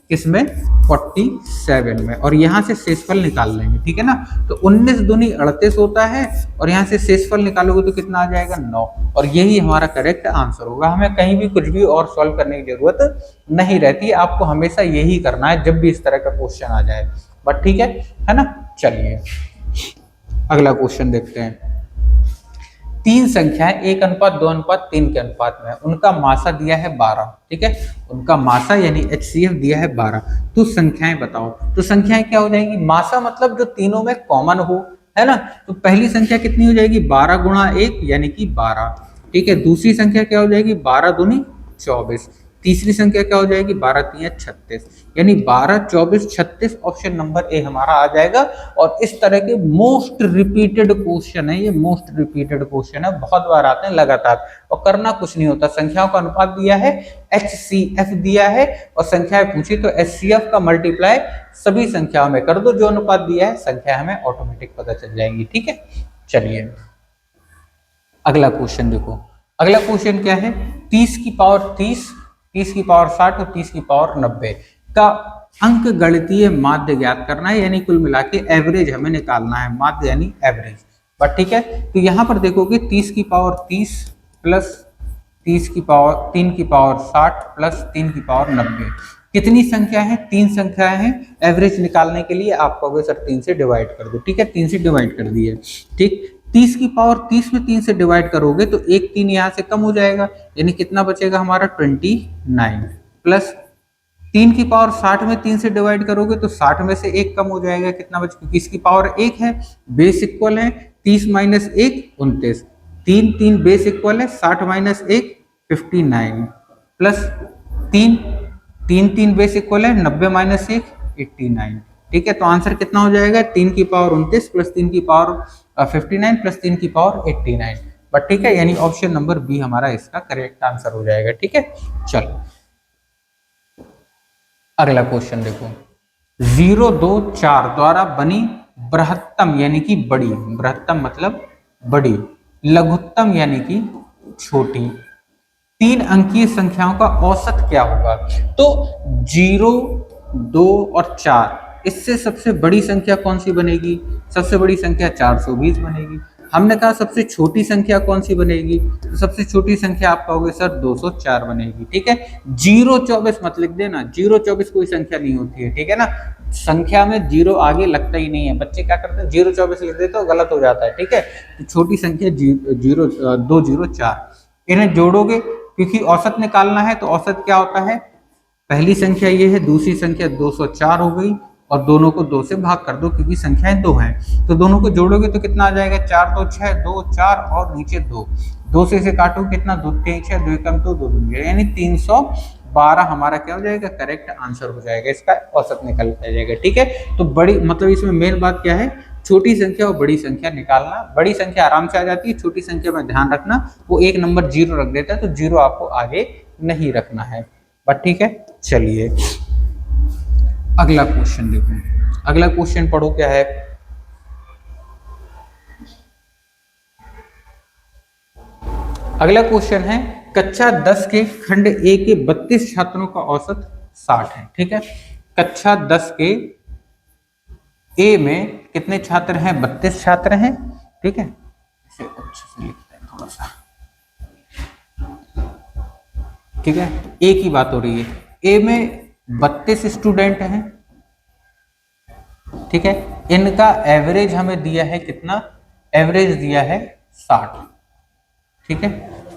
किसमें 47 में, और यहाँ से शेषफल निकाल लेंगे। ठीक है ना, तो 19 दूनी 38 होता है और यहाँ से शेषफल निकालोगे तो कितना आ जाएगा 9, और यही हमारा करेक्ट आंसर होगा। हमें कहीं भी कुछ भी और सॉल्व करने की जरूरत नहीं रहती, आपको हमेशा यही करना है जब भी इस तरह का क्वेश्चन आ जाए। बट ठीक है ना, चलिए अगला क्वेश्चन देखते हैं। 3 संख्याएं 1:2:3 के अनुपात में है, उनका मासा दिया है 12। ठीक है, उनका मासा यानी HCF दिया है 12, तो संख्याएं बताओ। तो संख्याएं क्या हो जाएंगी, मासा मतलब जो तीनों में कॉमन हो, है ना, तो पहली संख्या कितनी हो जाएगी 12 × 1 यानी कि 12। ठीक है। दूसरी संख्या क्या हो जाएगी, 12 दूनी 24। तीसरी संख्या क्या हो जाएगी, 12 तीन 36, यानी 12 24 36 ऑप्शन नंबर ए हमारा आ जाएगा। और इस तरह के मोस्ट रिपीटेड क्वेश्चन है, ये मोस्ट रिपीटेड क्वेश्चन है, बहुत बार आते हैं लगातार, और करना कुछ नहीं होता। संख्याओं का अनुपात दिया है, HCF दिया है, और संख्याएं पूछी तो HCF का मल्टीप्लाई सभी संख्याओं में कर दो, जो अनुपात दिया है संख्या हमें ऑटोमेटिक पता चल जाएंगी। ठीक है, चलिए अगला क्वेश्चन देखो। अगला क्वेश्चन क्या है, 30 की पावर 30, 30 की पावर 60 और 30 की पावर 90 का अंक गणितीय माध्य ज्ञात करना है, यानी कुल मिला के एवरेज हमें निकालना है, माध्य यानी एवरेज। बट ठीक है, तो यहां पर देखोगे 30 की पावर 30 प्लस 30 की पावर 3 की पावर 60 प्लस 3 की पावर 90, कितनी संख्या है, 3 संख्याएं हैं। एवरेज निकालने के लिए आप कहोगे सर 3 से डिवाइड कर दो, ठीक है, 3 से डिवाइड कर दिए। ठीक, 30 की पावर 30 में 3 से डिवाइड करोगे तो एक 3 यहाँ से कम हो जाएगा, यानी कितना बचेगा हमारा 29, प्लस 3 की पावर 60 में 3 से डिवाइड करोगे तो 60 में से एक कम हो जाएगा, कितना बच, क्योंकि इसकी पावर 1 है, बेस इक्वल है, 30 माइनस 1 29, 3 3 बेस इक्वल है, 60 माइनस 1 59, प्लस 3 3 3 बेस इक्वल है, 90 माइनस 1 89। ठीक है, तो आंसर कितना हो जाएगा, 3 की पावर 29 प्लस 3 की पावर 59 प्लस 3 की पावर 89। बट ठीक है, यानी ऑप्शन नंबर बी हमारा इसका करेक्ट आंसर हो जाएगा। ठीक है, चलो अगला क्वेश्चन देखो। 0 2 4 द्वारा बनी बृहत्तम यानी कि बड़ी, बृहत्तम मतलब बड़ी, लघुत्तम यानी कि छोटी 3 अंकीय संख्याओं का औसत क्या होगा। तो 0 2 और 4, इससे सबसे बड़ी संख्या कौन सी बनेगी, सबसे बड़ी संख्या 420 बनेगी। हमने कहा सबसे छोटी संख्या कौन सी बनेगी, तो सबसे छोटी संख्या आप कहोगे सर 204 बनेगी। ठीक है, 024 मत लिख देना, 024 कोई संख्या नहीं होती है, ठीक है ना, संख्या में 0 आगे लगता ही नहीं है। बच्चे क्या करते हैं 024 लिख देते हो, गलत हो जाता है। ठीक है, तो छोटी संख्या 204, इन्हें जोड़ोगे क्योंकि औसत निकालना है, तो औसत क्या होता है, पहली संख्या ये है, दूसरी संख्या 204 हो गई, और दोनों को 2 से भाग कर दो क्योंकि संख्याएं 2 हैं, तो दोनों को जोड़ोगे तो कितना आ जाएगा, 4 2 6 2 4 और नीचे 2, 2 से काटो कितना, 2 3 6 2 कम तो 2 दूंगे, यानी 312 हमारा क्या हो जाएगा, करेक्ट आंसर हो जाएगा, इसका औसत निकल जाएगा। ठीक है, तो बड़ी मतलब इसमें मेन बात क्या है, छोटी संख्या और बड़ी संख्या निकालना। बड़ी संख्या आराम से आ जाती है, छोटी संख्या में ध्यान रखना वो एक नंबर 0 रख देता है, तो 0 आपको आगे नहीं रखना है। बट ठीक है, चलिए अगला क्वेश्चन देखो। अगला क्वेश्चन पढ़ो क्या है, अगला क्वेश्चन है कक्षा 10 के खंड ए के 32 छात्रों का औसत 60 है। ठीक है, कक्षा 10 के ए में कितने छात्र हैं, 32 छात्र हैं। ठीक है, इसे अच्छे से लिखते हैं थोड़ा सा। ठीक है, ए की बात हो रही है, ए में 32 स्टूडेंट हैं। ठीक है, इनका एवरेज हमें दिया है कितना, एवरेज दिया है 60। ठीक है,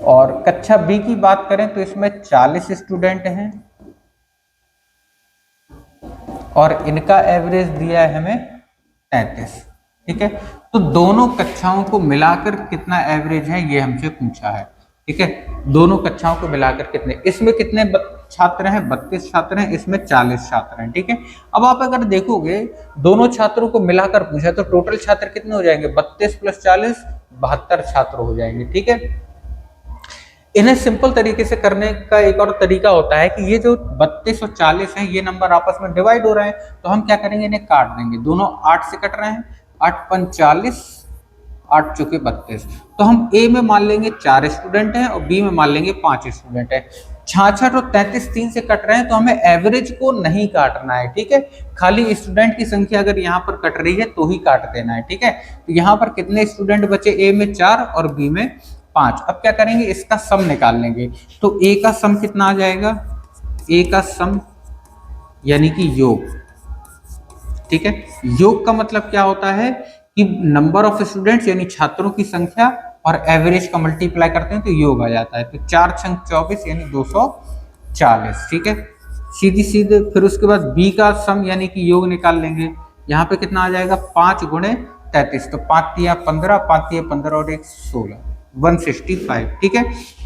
और कक्षा बी की बात करें तो इसमें 40 स्टूडेंट हैं और इनका एवरेज दिया है हमें 33। ठीक है, तो दोनों कक्षाओं को मिलाकर कितना एवरेज है ये हमसे पूछा है। ठीक है, दोनों कक्षाओं को मिलाकर कितने, इसमें कितने छात्र हैं, 32 छात्र हैं, इसमें 40 छात्र हैं। ठीक है, अब आप अगर देखोगे दोनों छात्रों को मिलाकर पूछा तो टोटल छात्र कितने हो जाएंगे, 32 प्लस 40 72 छात्र हो जाएंगे। ठीक है, इन्हें सिंपल तरीके से करने का एक और तरीका होता है कि ये जो 32 और 40 है ये नंबर आपस में डिवाइड हो रहे हैं, तो हम क्या करेंगे, इन्हें काट देंगे, दोनों 8 से कट रहे हैं, 8 5 40, 8 चौके 32, तो हम ए में मान लेंगे 4 स्टूडेंट हैं और बी में मान लेंगे 5 स्टूडेंट हैं। 66 और 33 3 से कट रहे हैं, तो हमें एवरेज को नहीं काटना है। ठीक है, खाली स्टूडेंट की संख्या अगर यहाँ पर कट रही है तो ही काट देना है। ठीक है, तो यहाँ पर कितने स्टूडेंट बचे, ए में 4 और बी में 5। अब क्या करेंगे, इसका सम निकाल लेंगे, तो ए का सम कितना आ जाएगा, ए का सम यानी कि योग। ठीक है, योग का मतलब क्या होता है कि नंबर ऑफ स्टूडेंट्स यानी छात्रों की संख्या और एवरेज का मल्टीप्लाई करते हैं तो योग आ जाता है, तो 4 छंग 24 यानी 240। ठीक है, सीधी सीधे फिर उसके बाद बी का सम यानी कि योग निकाल लेंगे, यहाँ पे कितना आ जाएगा, 5 गुणे 33, तो 5 तिया 15, 5 तिया 15 और 1 16, 165। ठीक है,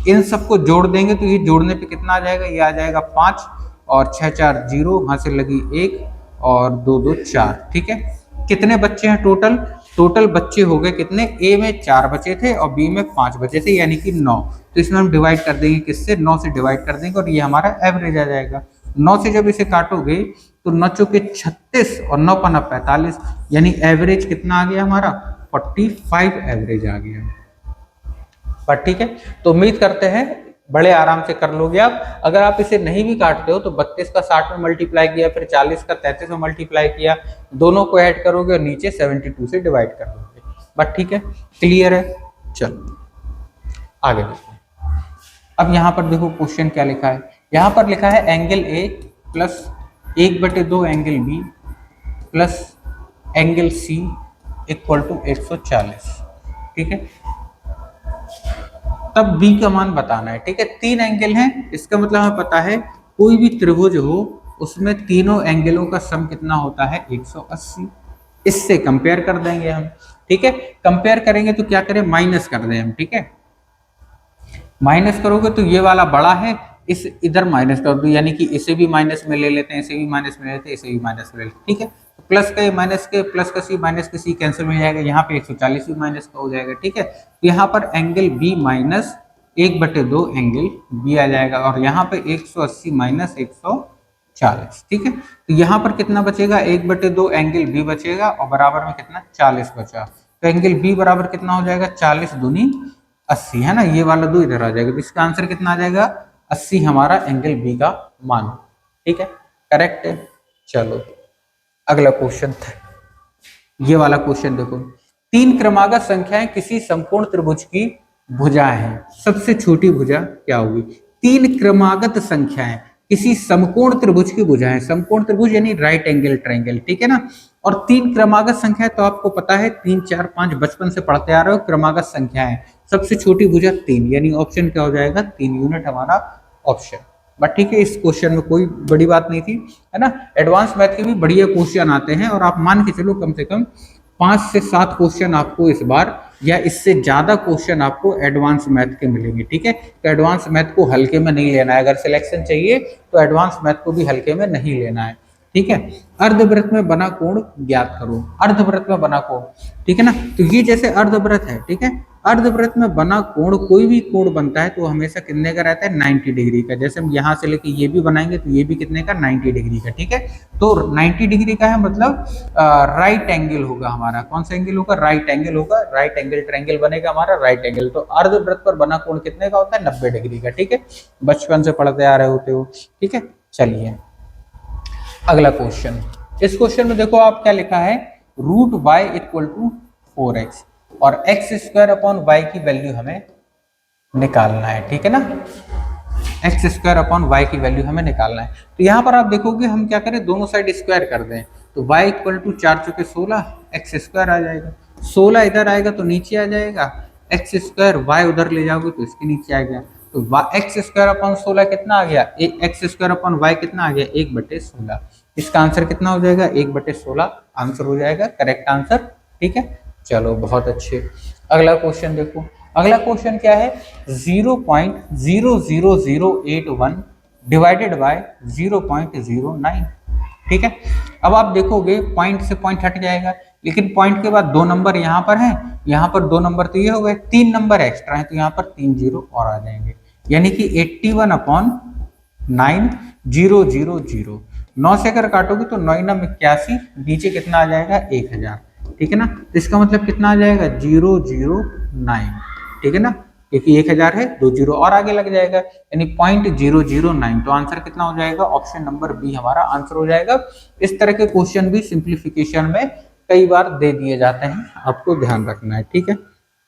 इन सबको जोड़ देंगे तो ये जोड़ने पे कितना आ जाएगा, ये आ जाएगा 5 और 6 4 0, वहां से लगी 1 और 2 2 4। ठीक है, कितने बच्चे हैं टोटल, टोटल बच्चे हो गए कितने, ए में 4 बचे थे और बी में 5 बचे थे, यानी कि 9। तो इसमें हम डिवाइड कर देंगे किससे, 9 से डिवाइड कर देंगे और ये हमारा एवरेज आ जाएगा। 9 से जब इसे काटोगे तो 9 चौके 36 और 9 पन्ना 45, यानी एवरेज कितना आ गया हमारा, 45 एवरेज आ गया। पर ठीक है, तो उम्मीद करते हैं बड़े आराम से कर लोगे आप। अगर आप इसे नहीं भी काटते हो तो 32 का 60 में मल्टीप्लाई किया, फिर 40 का 33 में मल्टीप्लाई किया, दोनों को ऐड करोगे और नीचे 72 से डिवाइड कर लोगे। बट ठीक है, क्लियर है। चलो आगे देखो। अब यहाँ पर देखो क्वेश्चन क्या लिखा है, यहाँ पर लिखा है angle A plus 1/2 angle B plus angle C equal to 140। ठीक है, तब b का मान बताना है। ठीक है, 3 एंगल हैं, इसका मतलब हमें पता है कोई भी त्रिभुज हो उसमें तीनों एंगलों का सम कितना होता है, 180। इससे कंपेयर कर देंगे हम। ठीक है, कंपेयर करेंगे तो क्या करें, माइनस कर दें हम। ठीक है, माइनस करोगे तो ये वाला बड़ा है, इस इधर माइनस कर दो, यानी कि इसे भी माइनस में ले लेते हैं, इसे भी माइनस में ले लेते हैं, इसे भी माइनस में ले लेते हैं। ठीक है, तो प्लस का माइनस के, प्लस का सी माइनस का सी कैंसिल हो जाएगा, यहाँ पे 140 भी माइनस का हो जाएगा। ठीक है, तो यहाँ पर angle B minus 1/2 angle B आ जाएगा और यहाँ पे 180 माइनस 140। ठीक है, तो यहाँ पर कितना बचेगा, 1/2 एंगल बी बचेगा और बराबर में कितना, 40 बचा। तो एंगल बी बराबर कितना हो जाएगा, 40 दूनी 80, है ना, ये वाला 2 इधर आ जाएगा। तो इसका आंसर कितना आ जाएगा, 80 हमारा एंगल बी का मान। ठीक है, करेक्ट है। चलो अगला क्वेश्चन था, ये वाला क्वेश्चन देखो, 3 क्रमागत संख्याएं किसी समकोण त्रिभुज की भुजाएं हैं, सबसे छोटी भुजा क्या होगी। 3 क्रमागत संख्याएं किसी समकोण त्रिभुज की भुजाएं, समकोण त्रिभुज यानी राइट एंगल ट्रायंगल। ठीक है ना, और 3 क्रमागत संख्याएं तो आपको पता है 3 4 5 बचपन से पढ़ते आ रहे हो, क्रमागत संख्याएं, सबसे छोटी भुजा 3, यानी ऑप्शन क्या हो जाएगा, 3 यूनिट हमारा ऑप्शन। बट ठीक है, इस क्वेश्चन में कोई बड़ी बात नहीं थी, है ना। एडवांस मैथ के भी बढ़िया क्वेश्चन आते हैं और आप मान के चलो कम से कम 5 से 7 क्वेश्चन आपको इस बार या इससे ज्यादा क्वेश्चन आपको एडवांस मैथ के मिलेंगे। ठीक है, तो एडवांस मैथ को हल्के में नहीं लेना है, अगर सिलेक्शन चाहिए तो एडवांस मैथ को भी हल्के में नहीं लेना है। ठीक है, अर्धवृत्त में बना कोण ज्ञात करो, अर्धवृत्त में बना कोण। ठीक है ना, तो ये जैसे अर्धवृत्त है, ठीक है, अर्धवृत्त में बना कोण, कोई भी कोण बनता है तो हमेशा कितने का रहता है, 90 डिग्री का। जैसे हम यहाँ से लेके ये भी बनाएंगे तो ये भी कितने का, 90 डिग्री का। ठीक है, तो 90 डिग्री का है मतलब राइट एंगल होगा हमारा, कौन सा एंगल होगा, राइट एंगल होगा, राइट एंगल ट्रायंगल बनेगा हमारा राइट एंगल। तो अर्धवृत्त पर बना कोण कितने का होता है, 90 डिग्री का। ठीक है, बचपन से पढ़ते आ रहे होते हो। ठीक है, चलिए अगला क्वेश्चन। इस क्वेश्चन में देखो आप क्या लिखा है, √y इक्वल टू 4x और x² अपॉन y की वैल्यू हमें निकालना है। ठीक है ना, x² अपॉन y की वैल्यू हमें निकालना है। तो यहाँ पर आप देखोगे हम क्या करें, दोनों साइड स्क्वायर कर दें, तो y इक्वल टू 4 चौके 16, x² आ जाएगा, 16 इधर आएगा तो नीचे आ जाएगा, x² y उधर ले जाओगे तो इसके नीचे आ गया, तो x² अपॉन 16 कितना आ गया, x² अपॉन y कितना आ गया, 1/16। इसका आंसर कितना हो जाएगा, 1/16 आंसर हो जाएगा, करेक्ट आंसर। ठीक है, चलो बहुत अच्छे। अगला क्वेश्चन देखो, अगला क्वेश्चन क्या है, 0.00081 डिवाइडेड बाय 0.09। ठीक है, अब आप देखोगे पॉइंट से पॉइंट हट जाएगा, लेकिन पॉइंट के बाद 2 नंबर यहाँ पर हैं, यहाँ पर 2 नंबर तो ये हो गए, 3 नंबर एक्स्ट्रा हैं तो यहाँ पर 3 जीरो और आ जाएंगे, यानी कि 81/9,000। 9 से अगर काटोगे तो 9 9 81, नीचे कितना आ जाएगा, 1000। ठीक है ना, तो इसका मतलब कितना आ जाएगा, 009। ठीक है ना, क्योंकि 1000 है, 2 जीरो और आगे लग जाएगा, यानी 0.009। तो आंसर कितना हो जाएगा, ऑप्शन नंबर बी हमारा आंसर हो जाएगा। इस तरह के क्वेश्चन भी सिंप्लीफिकेशन में कई बार दे दिए जाते हैं, आपको ध्यान रखना है। ठीक है,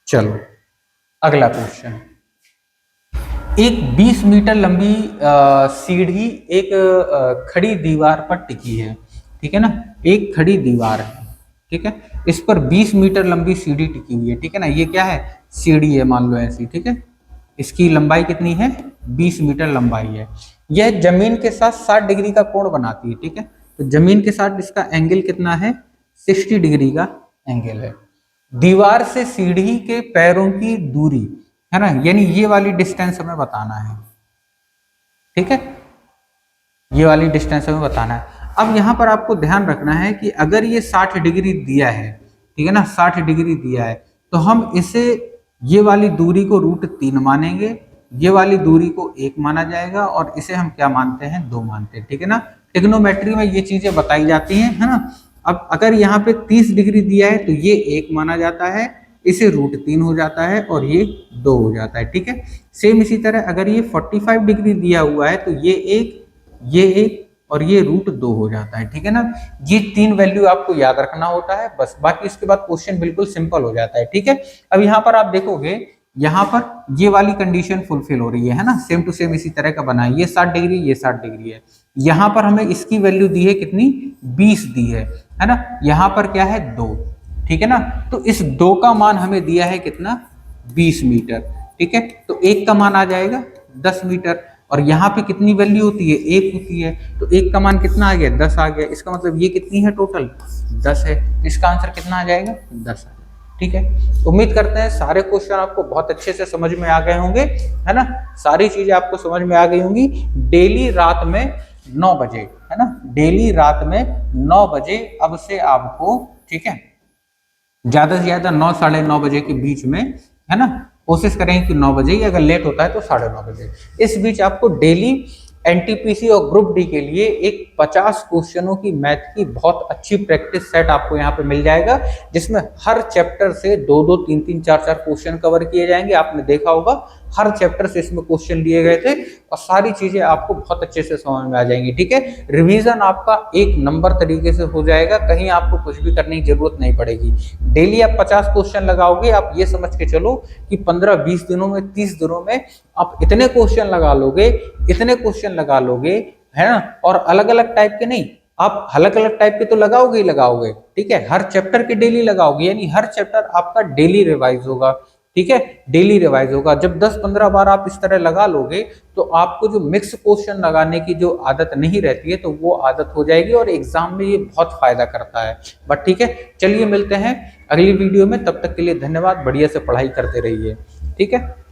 चलो अगला क्वेश्चन, एक 20 मीटर लंबी सीढ़ी एक खड़ी दीवार पर टिकी है। ठीक है ना, एक खड़ी दीवार है, ठीक है, इस पर 20 मीटर लंबी सीढ़ी टिकी हुई है। ठीक है ना, ये क्या है, सीढ़ी है मान लो ऐसी। ठीक है, इसकी लंबाई कितनी है, 20 मीटर लंबाई है। यह जमीन के साथ 60 डिग्री का कोण बनाती है। ठीक है, तो जमीन के साथ इसका एंगल कितना है, 60 डिग्री का एंगल है। दीवार से सीढ़ी के पैरों की दूरी है ना, यानी ये वाली डिस्टेंस हमें बताना है, ठीक है, ये वाली डिस्टेंस हमें बताना है। अब यहाँ पर आपको ध्यान रखना है कि अगर ये 60 डिग्री दिया है, ठीक है ना, 60 डिग्री दिया है, तो हम इसे ये वाली दूरी को √3 मानेंगे, ये वाली दूरी को 1 माना जाएगा और इसे हम क्या मानते हैं, 2 मानते हैं, ठीक है ना। ट्रिग्नोमेट्री में ये चीजें बताई जाती हैं, है ना। अब अगर यहाँ पे 30 डिग्री दिया है तो ये 1 माना जाता है, इसे √3 हो जाता है और ये 2 हो जाता है, ठीक है। सेम इसी तरह अगर ये 45 डिग्री दिया हुआ है तो ये एक और ये √2 हो जाता है, ठीक है ना। ये 3 वैल्यू आपको याद रखना होता है बस, बाकी इसके बाद क्वेश्चन बिल्कुल सिंपल हो जाता है, ठीक है। अब यहाँ पर आप देखोगे, यहाँ पर ये वाली कंडीशन फुलफिल हो रही है ना, सेम टू सेम इसी तरह का बना है, ये 60 डिग्री ये 60 डिग्री है। यहाँ पर हमें इसकी वैल्यू दी है कितनी, 20 दी है ना। यहाँ पर क्या है, 2, ठीक है ना। तो इस 2 का मान हमें दिया है कितना, 20 मीटर, ठीक है। तो 1 का मान आ जाएगा 10 मीटर और यहाँ पे कितनी वैल्यू होती है, 1 होती है, तो 1 का मान कितना आ गया, 10 आ गया। इसका मतलब ये कितनी है, टोटल 10 है। इसका आंसर कितना आ जाएगा, 10 आ जाएगा, ठीक है। उम्मीद करते हैं सारे क्वेश्चन आपको बहुत अच्छे से समझ में आ गए होंगे, है ना, सारी चीजें आपको समझ में आ गई होंगी। डेली रात में 9 बजे, है ना, डेली रात में 9 बजे अब से आपको, ठीक है, ज्यादा से ज्यादा 9 साढ़े 9 बजे के बीच में, है ना, कोशिश करेंगे कि 9 बजे ही, अगर लेट होता है तो 9:30 बजे। इस बीच आपको डेली एनटीपीसी और ग्रुप डी के लिए एक 50 क्वेश्चनों की मैथ की बहुत अच्छी प्रैक्टिस सेट आपको यहाँ पे मिल जाएगा, जिसमें हर चैप्टर से 2-2, 3-3, 4-4 क्वेश्चन कवर किए जाएंगे। आपने देखा होगा हर चैप्टर से इसमें क्वेश्चन लिए गए थे और सारी चीजें आपको बहुत अच्छे से समझ में आ जाएंगी, ठीक है। रिवीजन आपका 1 नंबर तरीके से हो जाएगा, कहीं आपको कुछ भी करने की जरूरत नहीं पड़ेगी। डेली आप 50 क्वेश्चन लगाओगे, आप ये समझ के चलो कि 15-20 दिनों में, 30 दिनों में आप इतने क्वेश्चन लगा लोगे, इतने क्वेश्चन लगा लोगे, है ना। और अलग अलग टाइप के नहीं, आप अलग अलग टाइप के तो लगाओगे ही लगाओगे, ठीक है, हर चैप्टर के डेली लगाओगे, यानी हर चैप्टर आपका डेली रिवाइज होगा, ठीक है, डेली रिवाइज होगा। जब 10-15 बार आप इस तरह लगा लोगे तो आपको जो मिक्स क्वेश्चन लगाने की जो आदत नहीं रहती है, तो वो आदत हो जाएगी और एग्जाम में ये बहुत फायदा करता है। बट ठीक है, चलिए मिलते हैं अगली वीडियो में, तब तक के लिए धन्यवाद, बढ़िया से पढ़ाई करते रहिए, ठीक है।